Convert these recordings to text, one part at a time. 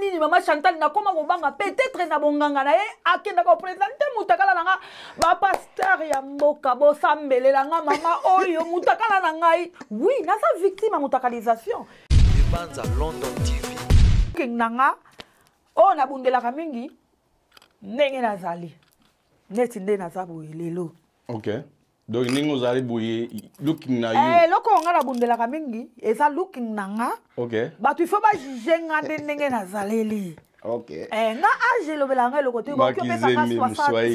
nini mama Chantal na koma kobanga peut-être na bonganga na ye akenda ko présenter mutakala nanga ba pasteur ya mboka bo sambelela nga mama oyo mutakala na ngai oui na sa victime à mutakalisation Banza London TV nanga o na bundelaka mingi ndenge nazali neti nde nazabu lelo OK donc ningo zali boye looking na you loko nga na bundelaka mingi eza looking nanga OK batu il faut ba juger nga ndenge nazaleli OK nga age lobelanga le côté bon que pesa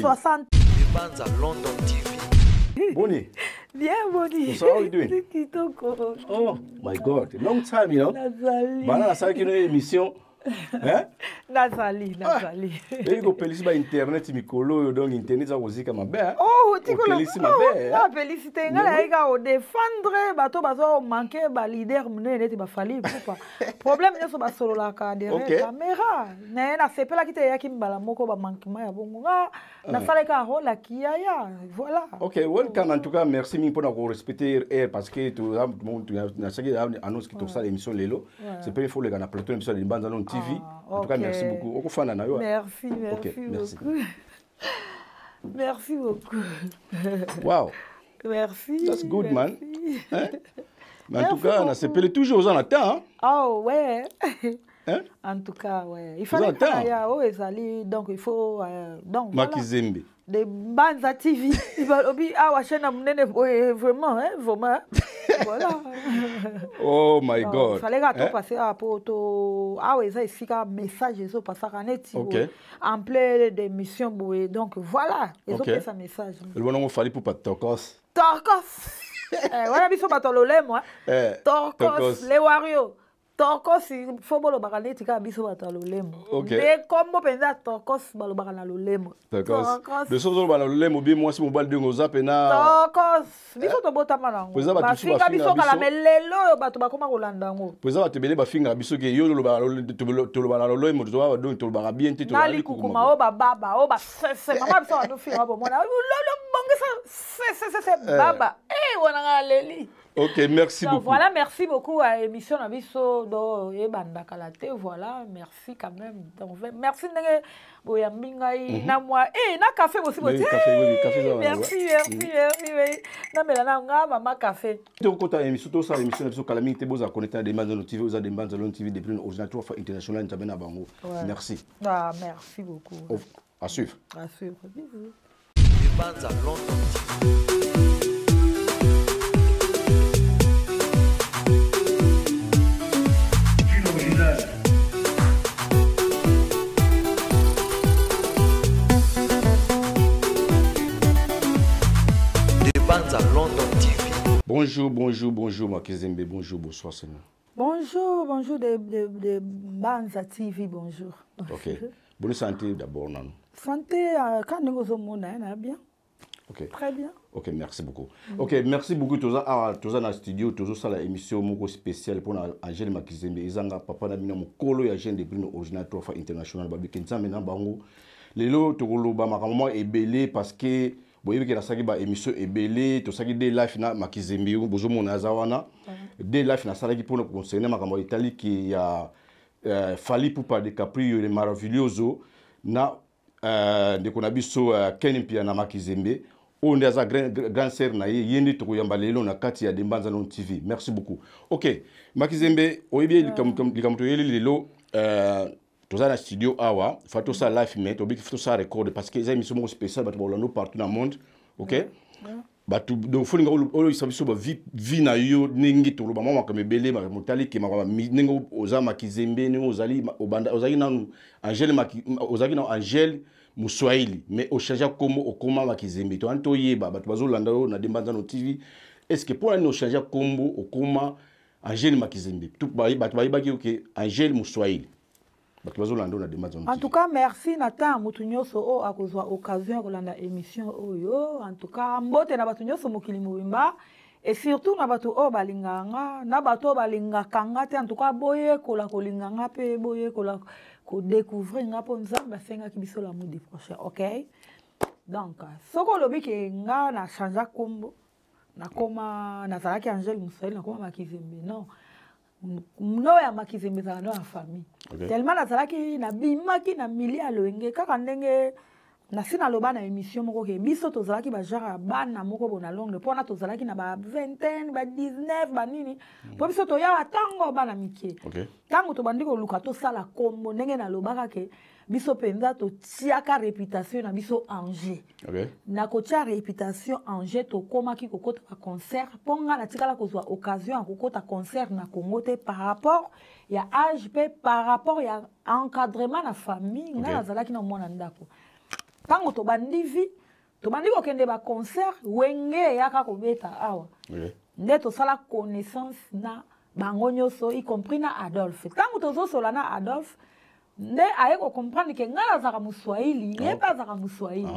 60 Banza London TV Boni bien Boni so how are you doing kitoko oh my god long time you know nazali bana na saki no émission hein nazali et ko pelisi ba internet mikolo donc internet za kozika mabe oh tikolo pelisi mabe na félicité nga la ika o défendre bato bazo manquer ba leader munene te ba fali pas problème nyoso ba solo la ka derrière caméra na sepela kite ya kimbala moko ba manquement ya bongo na sala ka ho la kiaya voilà OK welcome en tout cas merci ming pour nous respecter air parce que tout na saki annonce que tout ça l'émission lelo c'est pas il faut le gana plateau émission de Banza London TV en tout cas merci beaucoup okufana na yo merci beaucoup merci beaucoup wow merci that's good man hein mais en tout cas on s'appelle toujours en attend oh ouais hein en tout cas ouais il fallait qu'il y a ezali donc il faut donc Makizembe de Banza TV obi awa chaîne munene vraiment hein vraiment voilà oh my god il fallait que passer à poto awa eza esika message ezo pasaka neti en plein d'émission boye donc voilà ezo pesa message le bon on fallait pour pas Torkos voilà biso batololemo Torkos les Wario Torkos faut bolo bakane tika biso batololemo de combo penza Torkos balo bakana lolemo Torkos de sozo balo lolemo bi moi si mobile de ngoza pena Torkos biso to bota manango ba finga biso kala melelo bato bakoma kolanda ngo poza bato bele ba finga biso ke yo lo balo lolemo to ba donc to ba bien te to ba likukuma o ba baba o ba sese mama biso ba no finga bo mona lolo bongisa sese baba wana leli OK, merci beaucoup. Voilà, merci beaucoup à l'émission Nabiso do e banda kalate. Voilà, merci quand même. Donc merci ndenge boya mbingai na moi na café aussi bote. Merci. Na melana nga mama café. To kota émission to ça émission Nabiso kalami te boza connecter des Banza London TV aux des Banza London TV depuis original 3 fois international ntabena bango. Merci. Merci beaucoup. À suivre. À suivre. Bisous. Banza London TV. Bonjour Makizembe, bonjour, bonsoir Seigneur. Bonjour de Banza TV, bonjour. OK. Bonne santé d'abord non. Santé quand nous sommes bien. OK. Très bien. OK, merci beaucoup. OK, merci beaucoup toza dans le studio, toza ça la émission moko spéciale pour Angèle Makizembe, izanga papa na bina mokolo ya jeune de prix original 3 fois international babi kenza mena bango. Lelo tokolo ba makambo ebelé parce que boyebi ke na saki ba émission ebelé to saki de live na Makizembe bozo mona zawana de live na salaki pour concerner makambo itali qui ya fali pour pas de Caprio le maravilloso na de konabiso Ken Pia na Makizembe on est à grand sœur na yendi to yamba lelo na kati ya Banza London TV. Merci beaucoup. OK, Makizembe oyebi likamto yeli lelo toza na studio awa fato ça live mais to biki fato ça record parce que les émissions spéciales bato bolando partout dans le monde. OK, bato donc faut ngo isabiso ba vie na yo ningi to ba mama comme belé ma motali ki ma ningo oza Makizembe ningo ozali obanda ozali na Angèle ozali na Angèle Muswahili mais au changer comme au comment Makizembe to anto yeba bato bazolanda na Banza London TV est-ce que pour no changer comme au comment Angèle Makizembe tout bato bayibaki OK Angèle Muswahili. En tout cas, merci Nathan Mutunyoso a kozwa occasion kolanda émission oyo. En tout cas, mbote na batu nyoso mokili mobimba et surtout na batu o balinganga, na batu o balingaka ngate en tout cas boye kola kolinganga pe boye kola ko découvrir nga po nzamba senga ki biso la mudi prochain, OK? Donc, soko lobi ke nga na chanja kombo na koma na zalaki Angèle Muswahili na koma Makizembe. Non. no ya Makizembe za no ya famille tellement nazalaki na bimaki na milia loenge kaka ndenge na sina loba na émission moko ke biso tozalaki ba genre bana moko bona longue pona tozalaki na ba vingtaine ba 19 ba nini po biso to ya tango bana mikie tango to bandiko luka to sala kombo ndenge na lobaka ke biso penza to tiaka réputation na biso Angers na ko tia réputation Angers to komaki kokota ba concert ponga na tikala kozwa occasion ya kokota concert na Congo te par rapport ya âge pe par rapport ya encadrement na famille nga nazalaki na mwana ndako tango to bandivi to bandiko kende ba concert wenge yaka kobeta awa nde to sala connaissance na bango nyonso y compris na Adolphe tango tozo sola na Adolphe nde aye ko comprendre ke ngala zaka muswahili ye pa zaka muswahili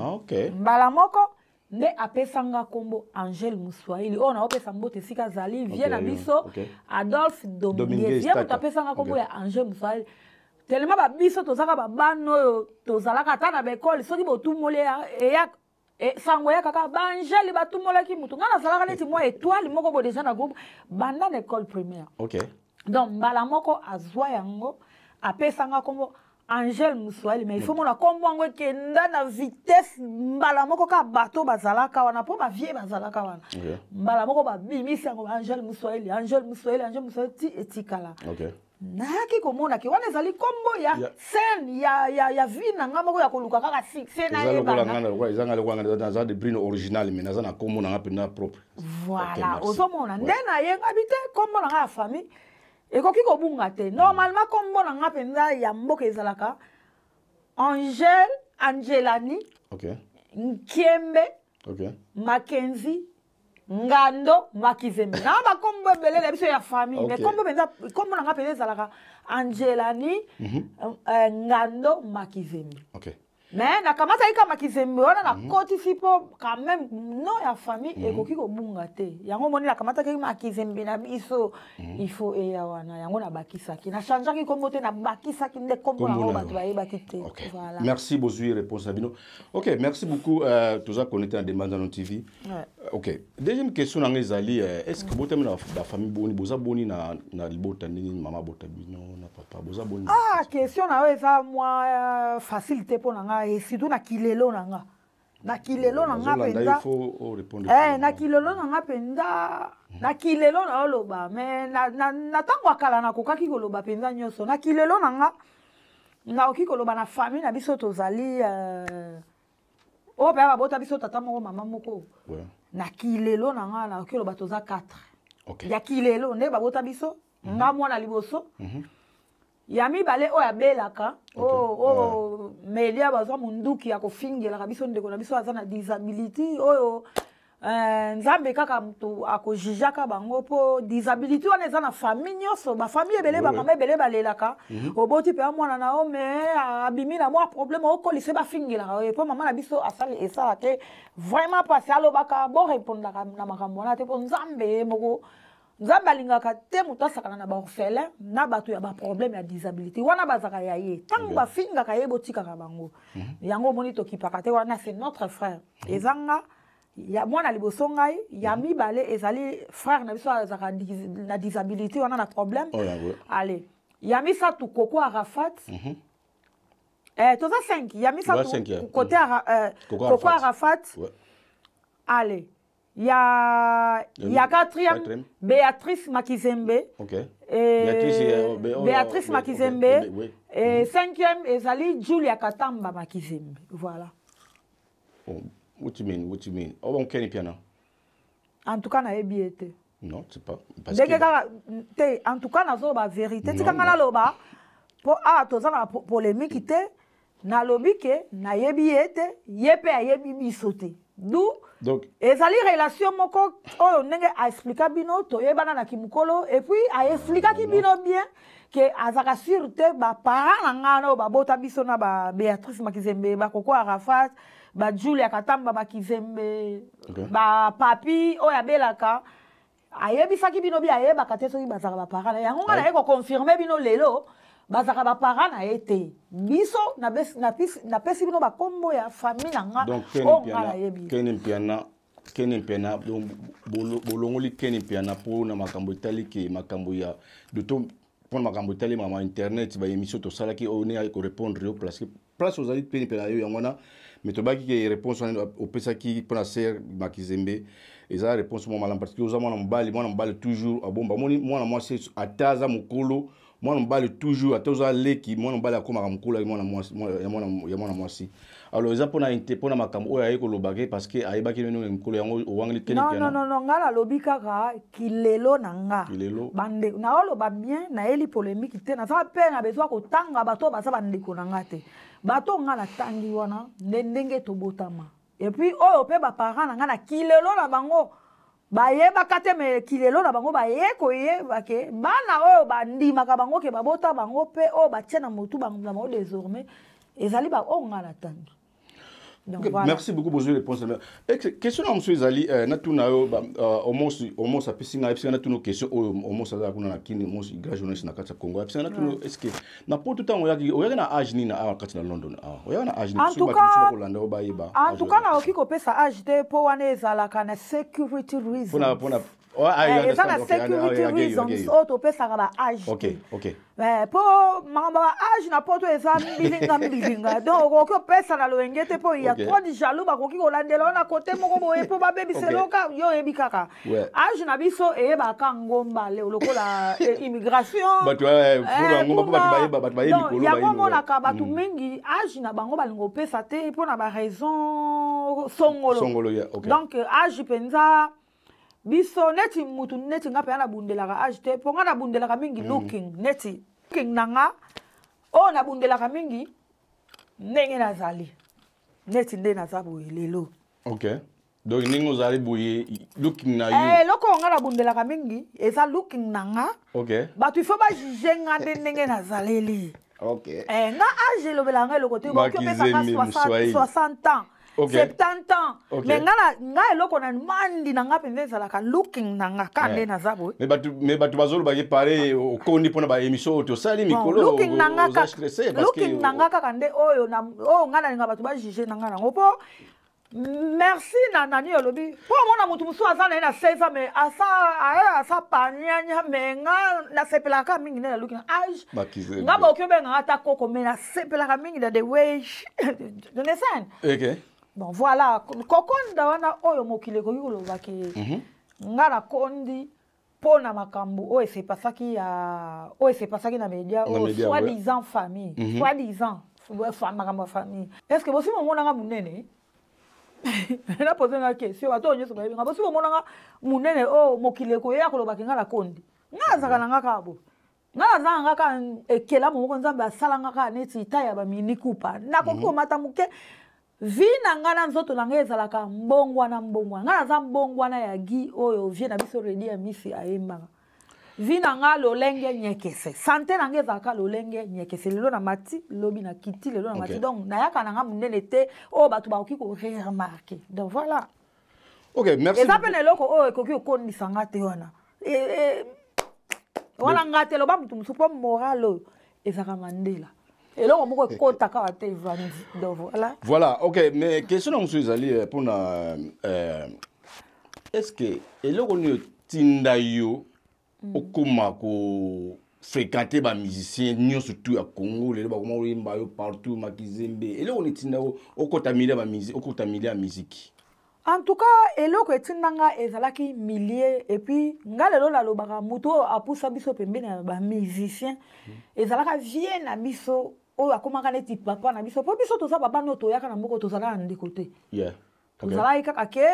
mbala moko nde apesanga kombo Angel Muswahili ona opesa mbote sika zali vie na biso Adolphe Dominguez ye ko apesanga kombo ya Angel Muswahili tellement ba biso tozaka ba bano tozalaka ta na bekole soki botumole ya sango ya kaka Angel batumolaki mutu ngana zalaka neti moi étoile moko bo déjà na groupe banda na école primaire donc mbala moko azwa yango apesanga kombo Angel Muswahili mais il faut mona kombo ngo kenda na vitesse mbala moko ka bato bazalaka wana po ba vie bazalaka wana mbala moko ba bimisi ngo Angel Muswahili ti etikala naki komona ki wana ezali kombo ya scène ya vie na ngamo ya koluka kaka succès na yeba ngana ezanga lekwa dans des brino original mais nazana kombo na ngapenda propre voilà ozomona ndena yenga bite kombo na nga famille ekoki kobunga te normalement kombo na nga penza ya mboka ezalaka Angelani Nkiembe Mackenzie Ngando Makizembe na ba kombo ebele na biso ya famille mais kombo penza kombo na nga penza ezalaka Angelani Ngando Makizembe mais na kamata ika Makizembe wana na koti sipo quand même non ya famille ekoki kobunga te yango moni na kamata ke Makizembe na biso il faut eya wana yango na bakisaki na changeaki kombo te na bakisaki nde kombo na bato bayebaki te voilà merci bozui réponse abino merci beaucoup toza connecté na Dembanza TV deuxième question na ngezali est-ce que botem na famille boni boza boni na libota nini mama bota bino na papa boza boni question na eza moi facilité pour nga et surtout na kilelo na nga penza na kilelo na nga penza na kilelo na oloba mais na tango akala na kokaki koloba penza nyonso na kilelo na nga na oki koloba na famille na biso tozali o pe babota biso tata moko mama moko na kilelo na nga na oki koloba toza 4 ya kilelo nde babota biso nga mwana liboso ya mibale oyo abelaka melia bazwa munduki ya kofingelaka biso ndeko na biso aza na disability oyo nzambe kaka mutu akojijaka bango po disability wana eza na famille nyonso bafamille ebele bamama ebele balelaka oboti mpe mwana na yo me abimi na mwa problème okolise bafingelaka po mama na biso asali esala te vraiment pasi alobaka borepondaka na makambo wana te mpo nzambe moko nzambe alingaka te moto asakana na baorphelin na bato ya baproblème ya disabilité wana bazaka ya ye ntango bafingaka ye botikaka bango yango omoni tokipaka te wana c'est notre frère ezanga ya mwana liboso ngai ya mibale ezali frère na biso azaka na disabilité wana na problème allez ya misatu Koko Arafat toza 5 ya misatu côté Koko Arafat allez il y a 4e Béatrice Makizembe Béatrice Makizembe et 5e ezali Julia Katamba Makizembe voilà. What you mean? Oh, on kenny piano. En tout cas, na ebiete. Non, c'est pas. En tout cas, na zo ba vérité. Tika ngala loba. Po toza na polémique te. Na lobike na yebiete, yepe ayebi bisote. Donc, ezali relation moko oyo ndenge a expliquer bino to yebana na kimukolo et puis a expliquer ki bino bien que azaka sûreté ba parents ngano ba bota biso na ba Béatrice Makizembe ba Koko Arafat ba Julia Katamba Makizembe ba papi oyo abelaka ayebisaki bino bi ayebaka te soki bazaka ba parents yango ngana eko confirmer bino lelo bazaka ba parents na été biso na pesi bino ba kombo ya famille nga donc Kenny Piana kene pena donc bolongoli kene pena pour na makambo tali ke makambo ya de to pour makambo tali mama internet ba émission to sala ki on est ko répondre au place aux ali pena yo yangona mais to baki ke réponse au pesa ki pour la ser Makizembe et ça réponse mo malam parce que aux mwana mbali toujours abomba mwana moi c'est ataza mukolo mwana mbali toujours atoza leki mwana mbali akoma mukolo ya mwana mwasi alors eza pona inte pona makambo oyo ayeko lobake parce que ayebaki neno mukolo yango owangli kene piano non ngala lobi kaka kilelo nanga bande na oloba bien na eli polémique te na sa pe na besoin ko tanga bato basa bandeko nanga te bato ngala tangi wana ndenge tobotama et puis oyo pe ba parents nanga na kilelo na bango bayebaka te me kilelo na bango bayeba ke bana oyo bandimaka bango ke babota bango pe oyo batie na motu bango désormais ezali ba oyo ngala tangi. Donc, okay, voilà. Merci beaucoup pour vos réponses. Question à M. Zali, au moins ça peut signer, na tous nos questions, au moins ça va qu'on a kini, moi grand journaliste na kati Congo. Est-ce que na pour tout temps on y a na âge ni na kati na London. On y a na âge ni en tout cas na okiko pesa âge te po wana ezala kana security reasons. Eza na security reasons auto pesa ka ba âge. OK. Po mamba âge na poto eza mbilinga. Donc okiko pesa na loengete po ya trop de jaloux ba koki kolandela na côté moko boye po ba baby seloka yo ebikaka. Âge na biso eyeba ka ngomba le lokola immigration. Batu ngomba batu ba donc ya mona ka batu mingi âge na bango balingo pesa te po na ba raison songolo. Donc âge penza biso neti mutu neti nga pe na bundelaka âge te po nga na bundelaka mingi looking neti looking nanga o na bundelaka mingi ndenge nazali neti nde naza boye lelo. OK. Donc ningo zali boye looking na yo. Loko nga na bundelaka mingi eza looking nanga. OK. Batu ifo ba juger nga ndenge nazaleli. OK. Nga âge lobela nga eloko te ko pesa ka 60 ans. 70 ans. Mais nga eloko na mandi na nga penza ezalaka looking na nga ka nde naza boye. Mais batu bazolo ba paré okondi pona ba émission to sali mikolo. Looking na nga looking na nga kaka nde oyo na nga na nga batu ba juger na nga nango po. Merci nani olobi po mona mutu musu azana na 16 ans mais asa panyanya menga na sepelaka mingi na looking âge nga ba okyo benga ata koko mais na sepelaka mingi da the way you understand. OK. Bon voilà kokonda wana oyo mokile ko yoloba ke nga na kondi pona makambo oyo se pasaki na media o soi-disant famille soi-disant makambo famille est-ce que bosi momona nga munene na poser une question bato nyoso ba nga bosi momona nga munene o mokile ko ya koloba ke nga na kondi nga zaka na nga kabo nga zanga nga ka ekela mo nzambe asala nga ka neti taya ba mini kupa na ko mata muke vina ngana nzoto na ngezalaka mbongwana ngana za mbongwana ya gi oyo vie na biso redi ya misi ayembanga vina nga lolenge nyekese santé na ngezalaka lolenge nyekese lelo na mati lobi na kiti lelo na mati donc nayaka na nga munene te o batu ba oki ko remarquer donc voilà. OK, merci. Et ça pene loko o ekoki okondisa nga te wana wana nga te lo ba mutu musupo moral oyo ezaka Mandela. Et là, on va voilà, OK, mais question à M. Zali pour est-ce que et là on est tindayo okuma ko fréquenter ba musiciens nyo surtout à Congo les ba comment oyimba yo partout Makizembe et là on est tindayo okotamile ba musique okotamile la musique. En tout cas, eloko etindanga ezalaki milliers et puis nga lelo la lobaka muto apusa biso pembeni ba musiciens ezalaka vie na biso oyo akomaka neti papa na biso po biso toza papa no toyaka na moko tozala ndeko te. Tozala kaka ke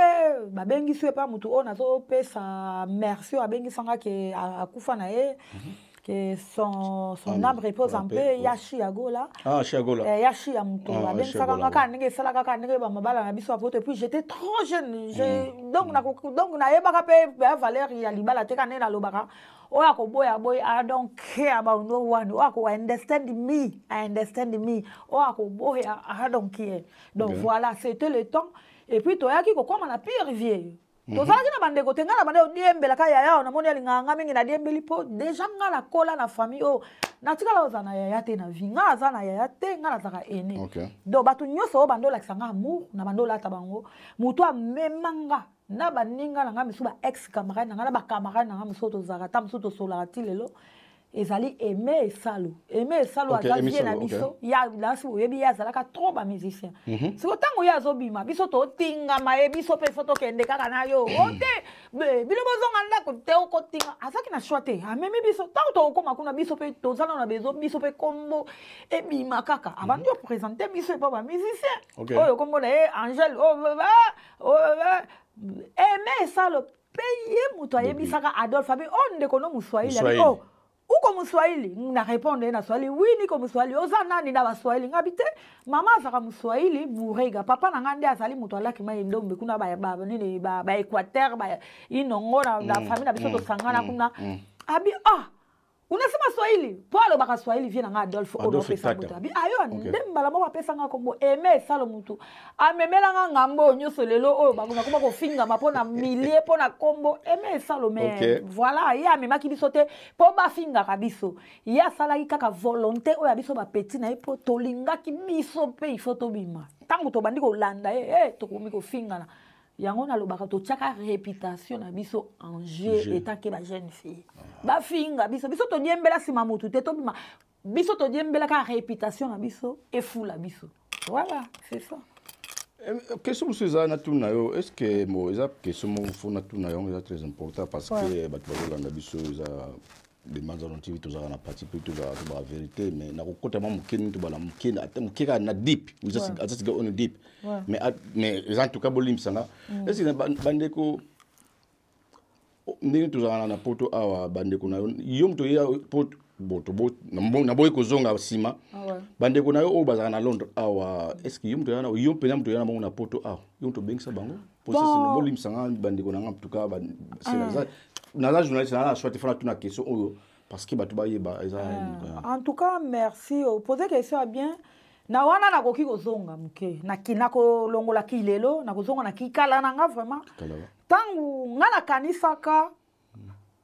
babengiso epa mutu oyo nazopesa merci abengisanga ke akufa na ye que son âme repose en paix. Yashi Agola. Ah, Chiagola. Yashi Amuto. Puis j'étais trop jeune. Donc, na yebaka pe Valérie Alibala te kanena lobaka. Oako boy, I don't care about no one. Oako understand me. I understand me. Oako boy, I don't care. Donc voilà, c'était le temps. Et puis toyaki ko comme na pire vieille. Tozalaki na bandeko tenga na bandeko diembela ka yaya na moni alinganga mingi na diembeli po déjà nga na kola na famille o na tikala ozana yaya te na vie nga azana yaya te nga nazaka ene. Donc batu nyoso o bando la kisanga amour na bando la tabango mutu amemanga na baninga na nga misu ba ex camarade na nga na ba camarade na nga misu tozaka ta misu tosolaka ti lelo ezali Aimé Esalo azali na biso ya lasi oyebi ya azalaka trop ba musicien siko tango ya azobima biso totingama ye biso pe foto kende kaka na yo ote bino bozonga ndako te okotinga azaki na choix te amemi biso tango tokoma kuna biso pe tozala na bezo biso pe kombo ebima kaka abandi yo présenter biso pa ba musicien oyo kombo na ye Angèle Aimé Esalo pe ye moto ayebisaka Adolphe abe on ndeko no Mswahili uko Mswahili na répondre na Swahili oui niko Mswahili oza nani na Baswahili ngabite mama azaka Mswahili murega papa na ngande azali muto alaki mai ndombe kuna ba nini ba Equateur ba inongo na famille na biso to sangana kuna abi unasema Swahili polo baka Swahili vient na Adolphe pesa muto abi ayo ndembala mo bapesa nga kombo Aimé Esalo mutu amemela nga ngambo nyoso lelo oyo bakuna kuma ko finga mapona millier pona kombo Aimé Esalo mais voilà ya memaki biso te po ba finga ka biso ya salaki kaka volonté oyo biso ba petit na po tolingaki biso pe ifo to bima tango to bandi ko landa to komi ko finga na yango na lobaka to tchaka réputation na biso en jeu étant que ba jeune fille ba finga biso to diembela sima mutu te to bima biso to diembela ka réputation na biso et fou la biso voilà c'est ça question monsieur na tuna yo est-ce que mo eza question mo fona tuna yo eza très important parce que ba to ba biso eza des manza non TV tozala na parti plutôt ba vérité mais na kokota ma mukeni to bala mukeni ata mukeka na deep vous êtes on deep mais en tout cas bolim sanga est-ce que bandeko ndenge tozala na poto awa bandeko na yo mto ya poto boto na boy kozonga sima bandeko na yo o bazala na Londres awa est-ce que yo mto ya na yo pena mto ya na na poto awa yo mto bengisa bango process no bolim sanga bandeko na en tout cas c'est la journaliste na choisi faire une question parce que batu ba yeba en tout cas merci poser question bien na wana na koki kozonga muke na kinako longola kilelo na kozonga na kikala na nga vraiment tangu nga na kanisaka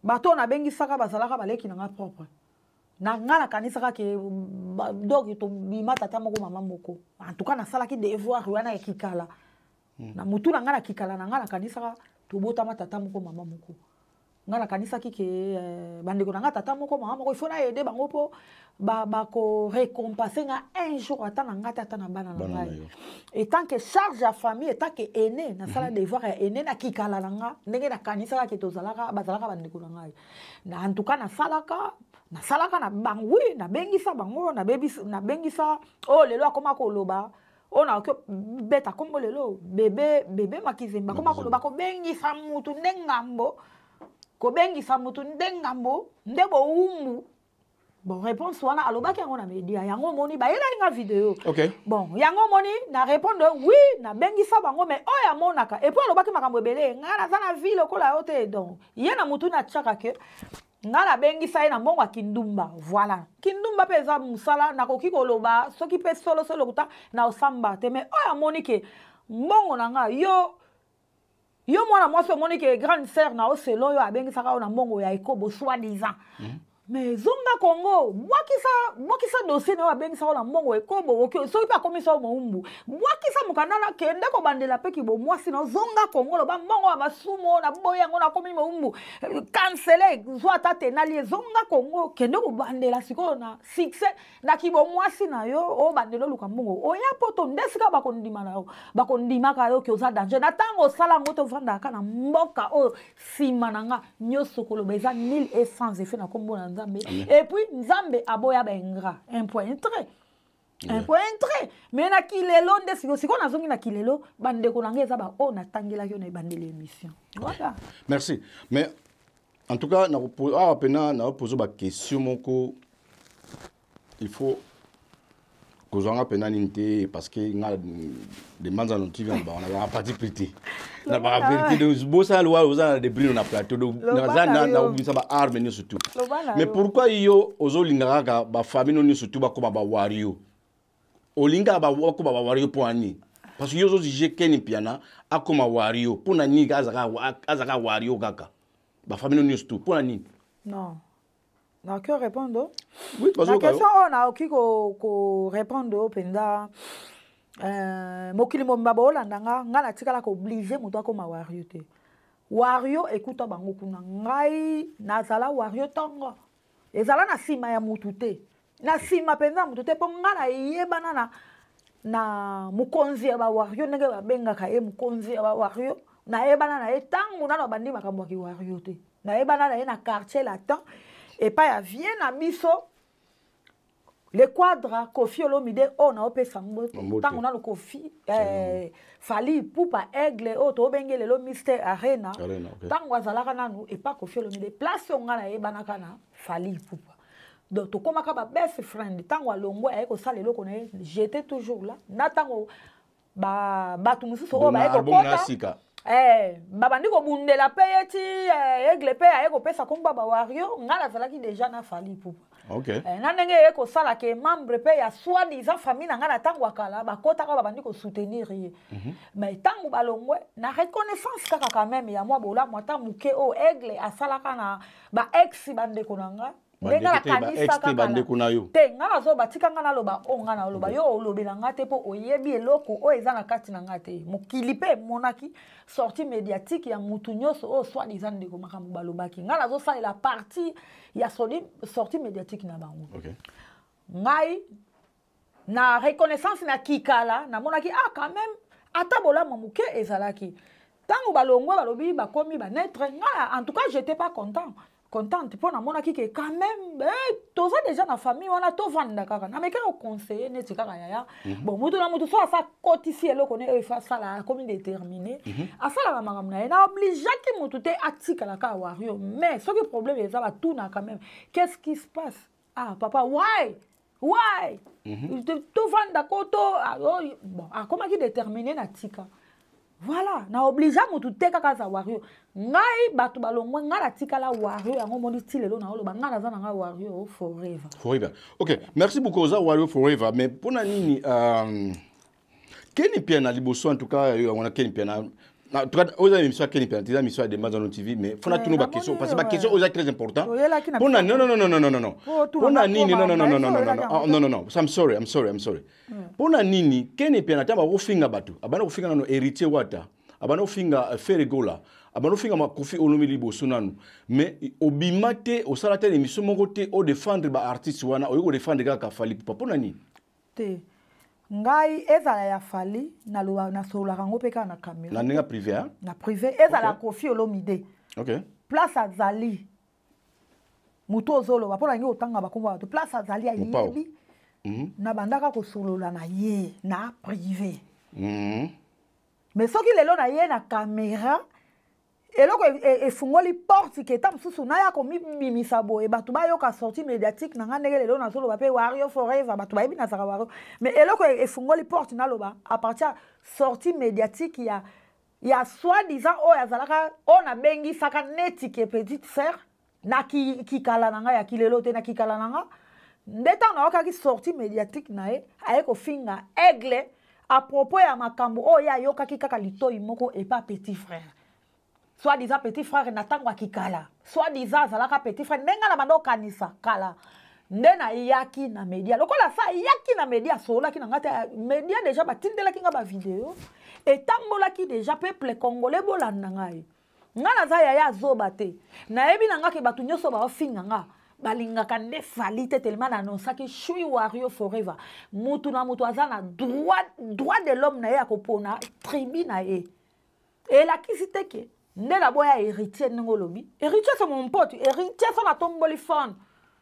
bato na bengisaka bazalaka baleki na nga propre na nga na kanisaka ke dogi to bimata ta moko mama moko en tout cas na salaki devoir wana ya kikala na mutu na nga na kikala na nga na kanisaka to bota mata moko mama moko nga na kanisa kike bandeko na nga tata moko mama moko il faut na aider bango po ba ko récompenser nga un jour ata na nga tata na bana na ngai et tant que charge à famille et tant que aîné na sala devoir ya aîné na kikala na nga ndenge na kanisa ke tozalaka bazalaka bandeko na ngai na en tout cas na salaka na bangui na bengisa bango na bengisa lelo akoma ko loba on a que beta kombo lelo bébé makizemba koma ko loba ko bengisa mutu ndengambo ko bengisa mutu ndengambo ndebo umbu bon réponse wana alobaki yango na media yango moni ba yela nga vidéo bon yango moni na répondre oui na bengisa bango mais oya monaka et puis alobaki makambo ebele nga na za na ville kola yote donc yena mutu na tchaka ke nga na bengisa ye na mbongo ya kindumba voilà kindumba pe eza musala nakoki koloba soki pe solo kuta na osamba te mais oya moni ke mbongo na nga yo mwana mwasi omoni ke grande sœur na oselo yo abengisaka yo na mbongo ya ekobo soi-disant mais zonga Congo mwakisa dossier na yo abengisaka yo na mbongo ekobo soki pe akomisa yo moumbu mwakisa mokandala kende kobandela pe kibo mwasi na zonga Congo loba mbongo ya masumo na boya yango na komi moumbu cancele zwa ata tenali zonga Congo kende kobandela sikoyo na succès na kibo mwasi na yo obandela luka mbongo oya poto ndesika bakondima na yo bakondimaka yo ke oza danger na tango osala ngo tovandaka na mboka oyo nsima na nga nyonso koloba eza nil et sans effet na kombo na Nzambe. Et puis Nzambe aboya bengra un point très mais na kilelo nde siko na zongi na kilelo bandeko na ngeza ba na tangela yo na bandele émission voilà merci mais en tout cas na poser ba question moko il faut kozanga pena ninte parce que nga demande en TV on a parti petit na ba vérité de bossa loi oza de brino na plateau na ubisa ba arme ni surtout mais pourquoi yo ozolingaka ba famille ni surtout ba koma ba wario olinga ba ko ba wario po ani parce que yo zo je keni piana akoma wario po na ni azaka wario kaka ba famille ni surtout po ani non. Na que répondre? Oui, parce que la question on a qui ko répondre au penda mokili mo mbabo landanga nga na tikala ko obligé moto ko mawariote wario écoute bango kuna ngai nazala wario tongo ezala na sima ya mutu te na sima penza mutu te po nga na yebana na mukonzi ya ba wario ndenge babengaka ye mukonzi ya ba wario na yebana na ye tangu na bandi makambo ya wario te na yebana na ye na quartier latin et pas ya vie na biso le quadre Koffi Olomide on a opesa mbote tangu na le Koffi Fally Ipupa aigle o to bengele lo Mr Arena tangu azalaka nanu et pas Koffi Olomide place on na yebana kana Fally Ipupa donc to komaka ba best friend tangu alongo ayeko sala eloko na j'étais toujours là na tangu ba batu mususu o ba eko kota babandi ko bundela pe yeti aigle pe ayeko pesa komba ba wario ngala zalaki déjà na Fally Ipupa. Okay. Na ndenge eko sala ke membre pe ya soi-disant famille na ngala tangu akala ba kota ka babandi ko soutenir ye. Mais tangu balongwe na reconnaissance kaka quand même ya moi bola moi ta muke o aigle asala kana ba ex bande konanga. Ngala kanisa kaka te ngala zo batika ngala loba o ngala loba yo olobela ngate po oyebi eloko o eza na kati na ngate mokili pe monaki sortie médiatique ya mutu nyonso o soi-disant ndeko makambo balobaki ngala zo sala la partie ya sortie médiatique na bango. Okay. Ngai na reconnaissance na kikala na monaki quand même atabola mamuke ezalaki tango balongwa balobi bakomi ba naître ngala en tout cas j'étais pas contente pour na monaki que quand même tous déjà na famille wana to vanda kaka na meka conseiller neti kaka yaya bon mutu na mutu so asa kotisi eloko ne e fa sala comme déterminé asala makambo na na oblige ki mutu te atika la ka wario mais ce que problème est ça va tout na quand même qu'est-ce qui se passe papa why to vanda koto bon comment qui déterminé na tika. Voilà, na oblige mutu te kaka za wario. Ngai batu balongwe ngala tika la wario yango moni style lo na oloba ngala za nga wario forever. Forever. OK, merci beaucoup za wario forever mais pona nini Kenny Pia na liboso en tout cas on a Kenny Pia na en tout cas oza émission Kenny Pia tisa émission de Mazano TV mais fona tunu ba question parce que ba question oza très important. Pona non. Pona nini non. I'm sorry. Pona nini Kenny Pia na tamba ofinga batu. Abana ofinga no héritier wata. Abana ofinga Ferregola. Abana ofinga ma Koffi Olomide liboso nanu. Mais obimate o sala tele émission mongote o défendre ba artiste wana o défendre ka Fally Ipupa. Pona nini? Te ngai ezala ya Fally na loba na solo rango peka na caméra na ninga privé hein na privé ezala Koffi Olomide. OK. Place azali muto zolo ba pona ngi otanga bakomba bato place azali ayebi na bandaka ko solola na ye na privé mais soki lelo na ye na caméra eloko efungoli porte ke tam susu na ya komi bimisa boye batu ba yoka sortie médiatique na ngandeke lelo na solo ba pe wario forever batu ba yebi na saka wario mais eloko efungoli porte na loba à partir sortie médiatique ya soi-disant o yazalaka on a bengi saka neti ke petite sœur na ki kala nanga ya kilelo te na ki kala nanga ndeta na okaki sortie médiatique na e ayeko finga aigle à propos ya makambo o ya yokaki kaka litoi moko et pas petit frère. Soit-disant petit frère natangwa kikala. Soit-disant zalaka petit frère nenga na bando kanisa kala. Ndena yaki na media. Lokola sa yaki na media sola ki na ngata media déjà batindela ki nga ba vidéo. Et tambola ki déjà peuple congolais bolanda ngai. Ngana za ya zoba te. Na yebi na ngaki batu nyoso ba ofinga nga. Balingaka nde Fally te tellement annonçaki shui wario forever. Mutu na mutu azana droit de l'homme na ye akopona tribu na ye. Et la kisite ke nde la boya héritier ngolobi. Héritier c'est mon pote, héritier ça na tomboli fond.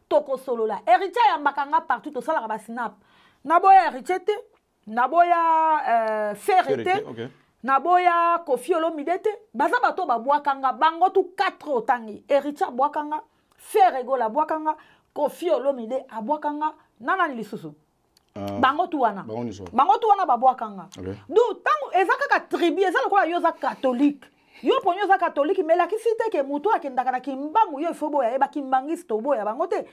Toko solo la. Héritier ya makanga partout to sala ba snap. Na boya héritier te, na boya ferrete. Okay. Na boya Koffi Olomide te. Baza bato ba boakanga bango tu 4 otangi. Héritier boakanga, Ferregola boakanga, Koffi Olomide aboakanga, nana ni lisusu. Bango tu wana. Bango tu wana ba boakanga. Do tango ezaka ka tribu ezala ko yoza catholique. Yo ponyo za catholique mais la kisite ke mutu akendaka na kimbangu yo ifo boya eba kimbangisi to boya bango te.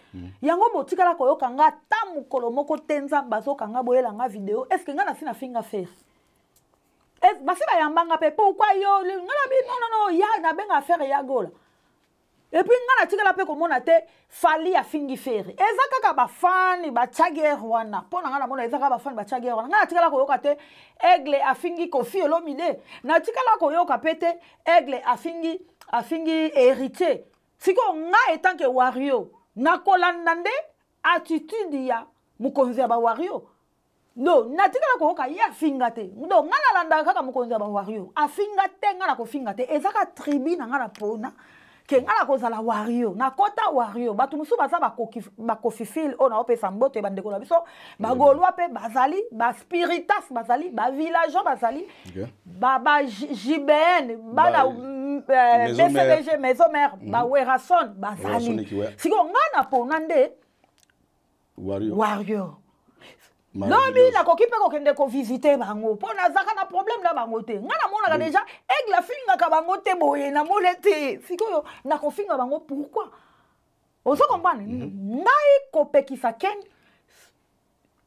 Yango botikala ko yokanga ta mukolo moko tenza bazo kanga boyela nga vidéo. Est-ce que nga na sina finga faire? Basi ba yambanga pe pourquoi yo ngana bi non ya na benga faire ya gola. Et puis ngana tikala pe komona te fali ya fingi fere eza kaka ba fani ba chager wana pona ngana mona eza kaka ba fani ba chager wana ngana tikala ko yoka te Aigle afingi Koffi Olomide na tikala ko yoka pete Aigle afingi héritier siko nga etant que Wario na kolanda nde attitude ya mukonzi ya ba Wario no na tikala ko yoka ya finga te ndo ngana landa kaka mukonzi ya ba Wario afinga te ngana ko finga te eza ka tribu na ngana pona ke ngala kozala Wario na kota Wario batu musu baza ba kofifil ona opesa mbote bandeko na biso ba golwa pe bazali ba spiritas bazali ba villageois bazali ba JBN ba na BCDG maison mère ba Werason bazali siko ngana pona nde Wario Lobi na kokipe ko kende ko visiter bango pona zaka na problème na bango te ngana mona ka déjà Aigle finga ka bango te boye na molete sikoyo na ko finga bango pourquoi ozo comprendre ngai ko pekisa ken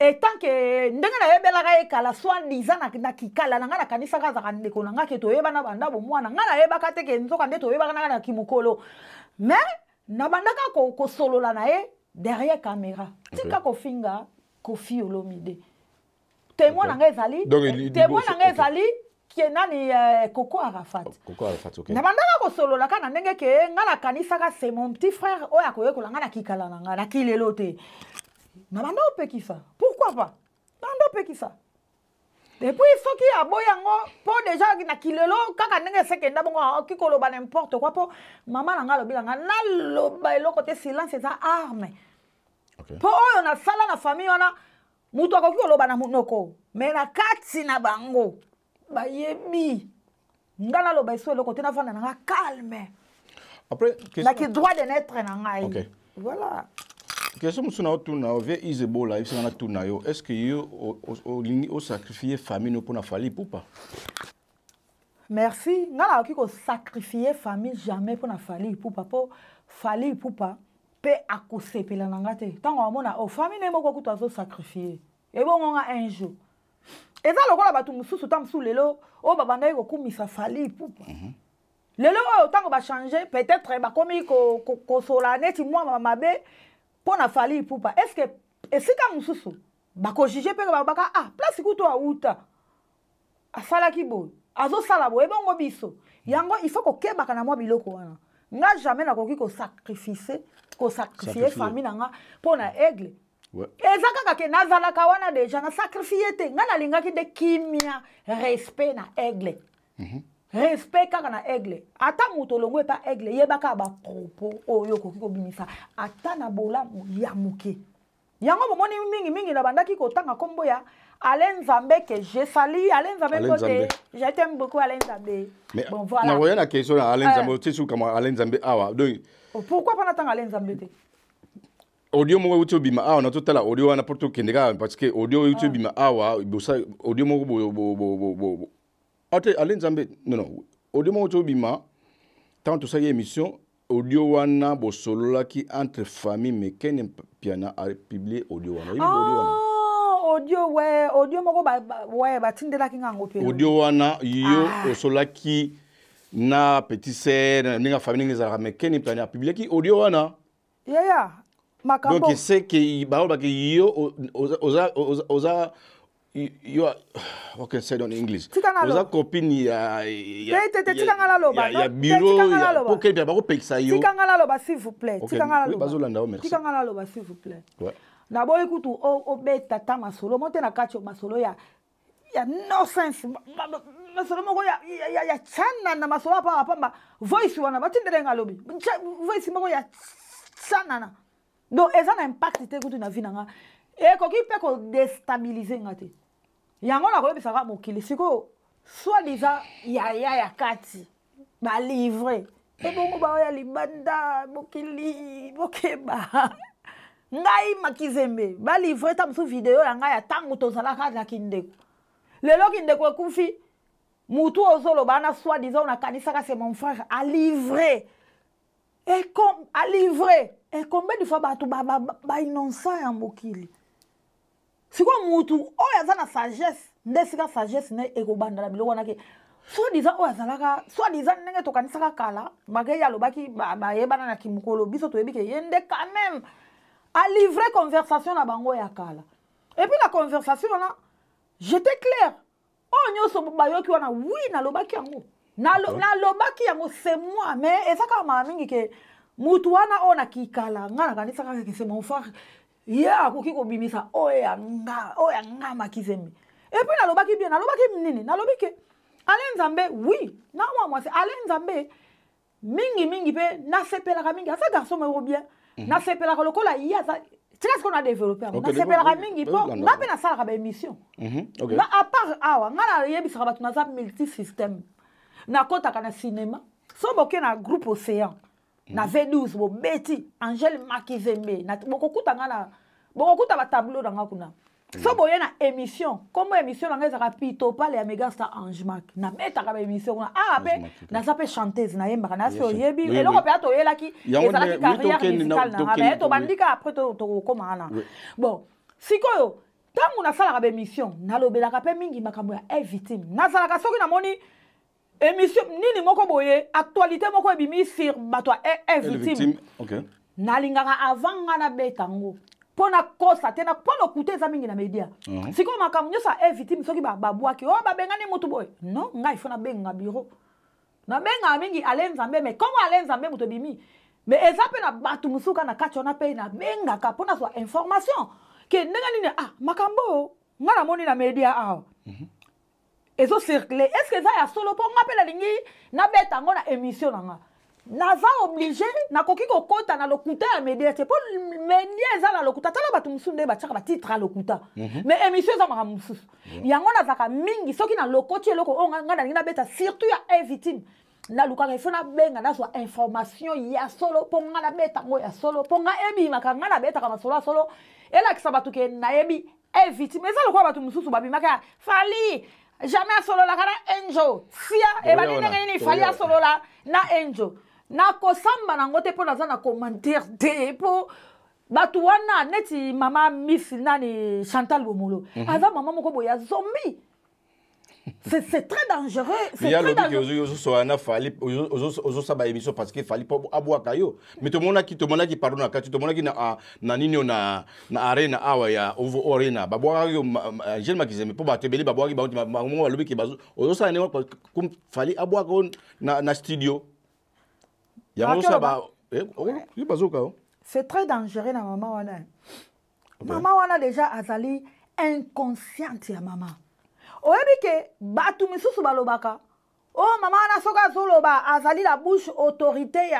etant que ndenge na yebela ka ekala soi-disant na kikala na ngana kanisa ka zaka ndeko na ngake to yeba na banda bo mwana ngana yeba ka te ke nzoka nde to yeba na kimukolo mais na bandaka ko solola na ye derrière caméra tika ko finga Koffi Olomide. Témoin nanga ezali. Témoin nanga ezali qui est nani Coco Arafat. Coco Arafat, OK. Na bandaka ko solo la kana ndenge ke ngala kanisa ka c'est mon petit frère oya ko yekola ngana kikala nanga na kilelo te. Na banda opekisa. Pourquoi pas? Banda opekisa. Et puis soki aboyango po déjà na kilelo kaka ndenge sekenda bongo kikolo ba n'importe quoi po mama nanga lobi nanga na loba eloko te silence eza arme. Po oyo na sala na famille wana mutu akoki koloba na munoko mais na kati na bango bayebi ngana loba iso eloko te na vanda na calme après na ki droit de naître na ngai OK voilà question musuna otuna ovie Isebola ifisa na tuna yo est-ce que yo o sacrifier famille pour na fali poupa merci ngana oki ko sacrifier famille jamais pour na fali poupa po fali poupa pe akosepela nanga te tango amona o famille ne moko kutu azo sacrifier e bongo nga un jour eza lokola batu mususu tamsu lelo o babanda ko kumisa fali poupa lelo o tango ba changer peut-être ba komi ko sola neti moi mabe pona fali poupa est-ce que esika mususu ba ko juger pe ba baka ah place kutu a uta asala kibo azo sala bo e bongo biso yango il faut ko kebaka na mwa biloko wana nga jamais na koki ko sacrifier famille nanga pona Aigle eza kaka ke nazala ka wana déjà na sacrifier te nga na lingaki de kimia respect na Aigle respect kaka na Aigle ata muto longo pa Aigle yebaka ba propos oyo koki ko bimisa ata na bola ya muke yango momoni mingi na bandaki ko tanga kombo ya Alain Nzambe que je salue Alain Nzambe côté je t'aime beaucoup Alain Nzambe bon voilà na voyez la question à Alain Nzambe tu sais comment Alain Nzambe awa donc pourquoi pas natanga Alain Nzambe te audio mo YouTube bima awa na totala audio wana porto kendeka parce que audio YouTube bima awa bosa audio mo bo ate Alain Nzambe non audio mo YouTube bima tant tout ça y émission audio wana bo solola ki entre famille mais ken piana a publier audio wana audio moko ba tindela ki ngango pe audio wana yo osolaki na petit sœur ninga famille ngeza mais ken piana publier ki audio wana yeah makambo donc c'est que ba ki yo oza you what can say in English oza copine ya tikanga loba ya bureau pour que ba ko pekisa yo tikanga loba s'il vous plaît tikanga loba bazolanda o merci tikanga loba s'il vous plaît na boy kutu o beta ta masolo monte na kacho masolo ya no sense masolo moko ya chana na masolo pa voice wana batindere ngalobi voice moko ya chana na donc eza na impact te kutu na vie nanga e koki pe ko déstabiliser ngate yango na koyebisa ka mokili siko soi-disant ya kati ba livrer e bongo ba ya libanda mokili bokeba ngai makizembe ba livrer ta msu video ya ngai ya tango tozala ka la kindeko lelo kindeko ekufi mutu ozolo bana soi-disant na kanisa ka c'est mon frère a livré et comme a livré et combien de fois ba innocent ya mokili siko mutu oyo aza na sagesse nde sika sagesse ne ekobandala biloko wana ke Soi-disant, soi-disant, n'est-ce pas quand ça kala, malgré yalobaki, yebana na kimukolo, biso to yebike yende quand même à livrer conversation na bango ya kala. Et puis la conversation là, j'étais clair. Oh nyoso bayoki wana oui na lobaki yango. Na lobaki yango c'est moi mais ezaka ma mingi ke mutu wana ona kikala ngana kanisa ka ke c'est mon frère. Ya akoki ko bimisa oya nga makizembe. Et puis na lobaki bien, na lobaki nini, na lobiki Alain Nzambe, oui. Non, moi, c'est Alain Nzambe. Mingi, pe, na sepelaka mingi. Ça, garçon, me bien. Na sepelaka le cola, il y a ça. C'est ce qu'on a développé. Na sepelaka mingi, po, na pe na sala ka émission. Na, à part, awa, na yebi sa rabatu na zap multisystème. Na kota ka na cinéma. So, boke na groupe Océan. Na V12, bo, Betty, Angèle Makizembe. Na, boko kuta ngana, boko kuta ba tableau dans ngakuna. So boye na émission comme émission na ngeza rapito pale ya Mega Star Angemak na meta ka émission na pe na ça peut chanteuse na yemba na so yebi eloko pe ato yelaki ezalaki carrière musicale na ba to bandika après to komana bon sikoyo tangu na sala ka émission na lobelaka pe mingi makambo ya victime na sala ka soki na moni émission nini moko boye actualité moko ebimi sur bato victime OK na lingaka avant ngana betango pona kosa tena pona kuteza mingi na media siko makambo nyosa victime soki babwaki o babengani mutu boy non ngai fona benga bureau na benga mingi Alain Nzambe mais comment Alain Nzambe mutu bimi mais ezape na batu musuka na kachona pe na benga ka pona so information ke ndenge nini makambo ngana moni na media ezo circuler est-ce que ça ya solo po ngapela lingi na beta ngona émission nga naza obligé na koki ko kota na lokuta ya media c'est pour media za na lokuta tala batu musunde ba chaka ba titre à lokuta mais émission za maka mususu yango na zaka mingi soki na lokoti eloko ngana ngina beta surtout ya victime na luka ke fona benga na so information ya solo po ngana beta ngo ya solo po nga ebi maka ngana beta kama solo ela kisabatu ke na ebi victime za lokwa batu mususu babi maka fali jamais solo la kana angel sia e ba nini fali ya solo la na angel na kosamba na ngote po naza na commentaire te po batu wana neti mama Miss nani Chantal Bomolo aza mama moko boya zombie c'est très dangereux c'est très dangereux ozo so na fali ozo sa ba émission parce que fali po abwa kayo mais to mona ki pardon na kati to mona ki na nini na arena awa ya ovo arena babwa yo Angèle Makizembe po ba tebeli babwa ki ba mo lobi ki bazo ozo sa ne comme fali abwa ko na studio. C'est très dangereux na maman wana. Maman wana déjà azali inconsciente ya maman. Oyebi ke batu misusu balobaka. Oh maman wana soka zoloba azali la bouche autorité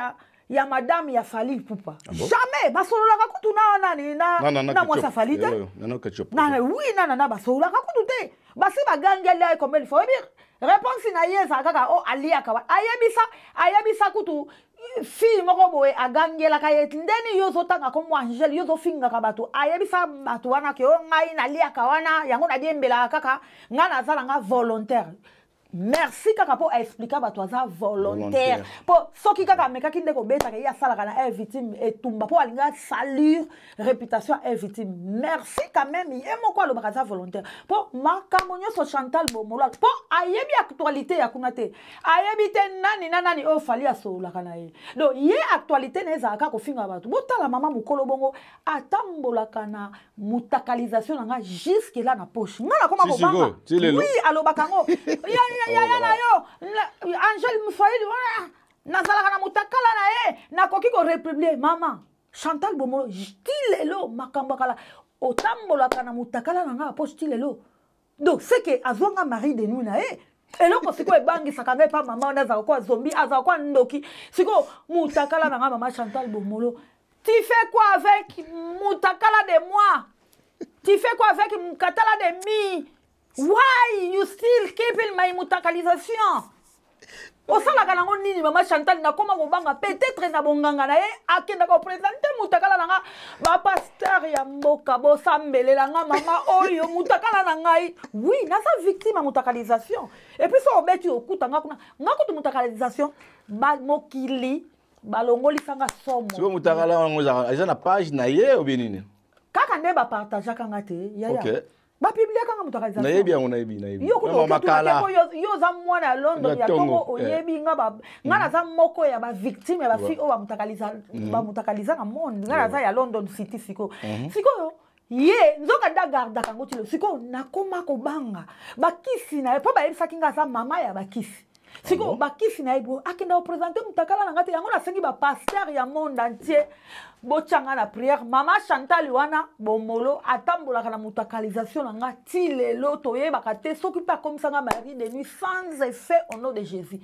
ya madame ya Fali Pupa. Jamais basololaka kutu na mwasa Fali te. Na oui na basololaka kutu te. Basi bagangela comme il faut. Réponse na yeza kaka o aliaka wa ayebisa kutu fille moko boye agangela ka yetindeni yozo tanga ko Angèle yozo finga ka bato ayebisa bato wana ke o ngai na liaka wana yango na diembela kaka ngana zala nga volontaire. Merci kaka po expliquer bato za volontaire po soki kaka mekaki ndeko beta ke ya sala kana victime etumba po alinga salir réputation victime. Merci quand même yemo kwa lo bakaza volontaire po makambo nyoso Chantal Bomolo po ayebi actualité ya kunate ayebi te nani o fali asola kana ye do ye actualité neza ka ko finga bato botala mama mukolo bongo atambola kana mutakalisation nga jusque là na poche ngana koma ko banga oui alobakango ya Angèle Mfayili nazalaka na mutakala na na koki ko republier mama Chantal Bomolo stilelo makamba kala otambolaka na mutakala na poche stilelo donc c'est que azonga mari de nous na eloko siko ebangi sakanga pa mama naza kwa zombie aza kwa ndoki siko mutakala na mama Chantal Bomolo tu fais quoi avec mutakala de moi tu fais quoi avec mukatala de mi. Why you still keeping my mutakalisation? Osala kana nini mama Chantal na koma kobanga peut-être na bonganga na akenda ko présenter mutakala na ba pasteur ya mboka bo sambelela nga mama oyo mutakala na ngai oui na sa victime mutakalisation et puis so obeti okutanga kuna ngakutu mutakalisation ba mokili balongoli sanga somo siko mutakala ngo za na page na ye obinini kaka nde ba partager kanga te yaya OK ba publier kanga mutakalisation na yebi yango na yebi yo ko makala yo za mwana London ya Tongo oyebi nga na za moko ya ba victime ya ba fi o ba mutakaliza na monde nga za ya London City siko ye nzoka da garda kango tilo siko nakoma ko banga bakisi na po ba yebisa kinga za mama ya bakisi siko bakisi na ebo akenda représenter mutakala na ngati yango na sengi ba pasteur ya monde entier bochanga na prière mama Chantal wana bomolo atambola kana mutakalisation na ngati lelo toyeba te soki pa comme ça nga Marie de nuit sans effet au nom de Jésus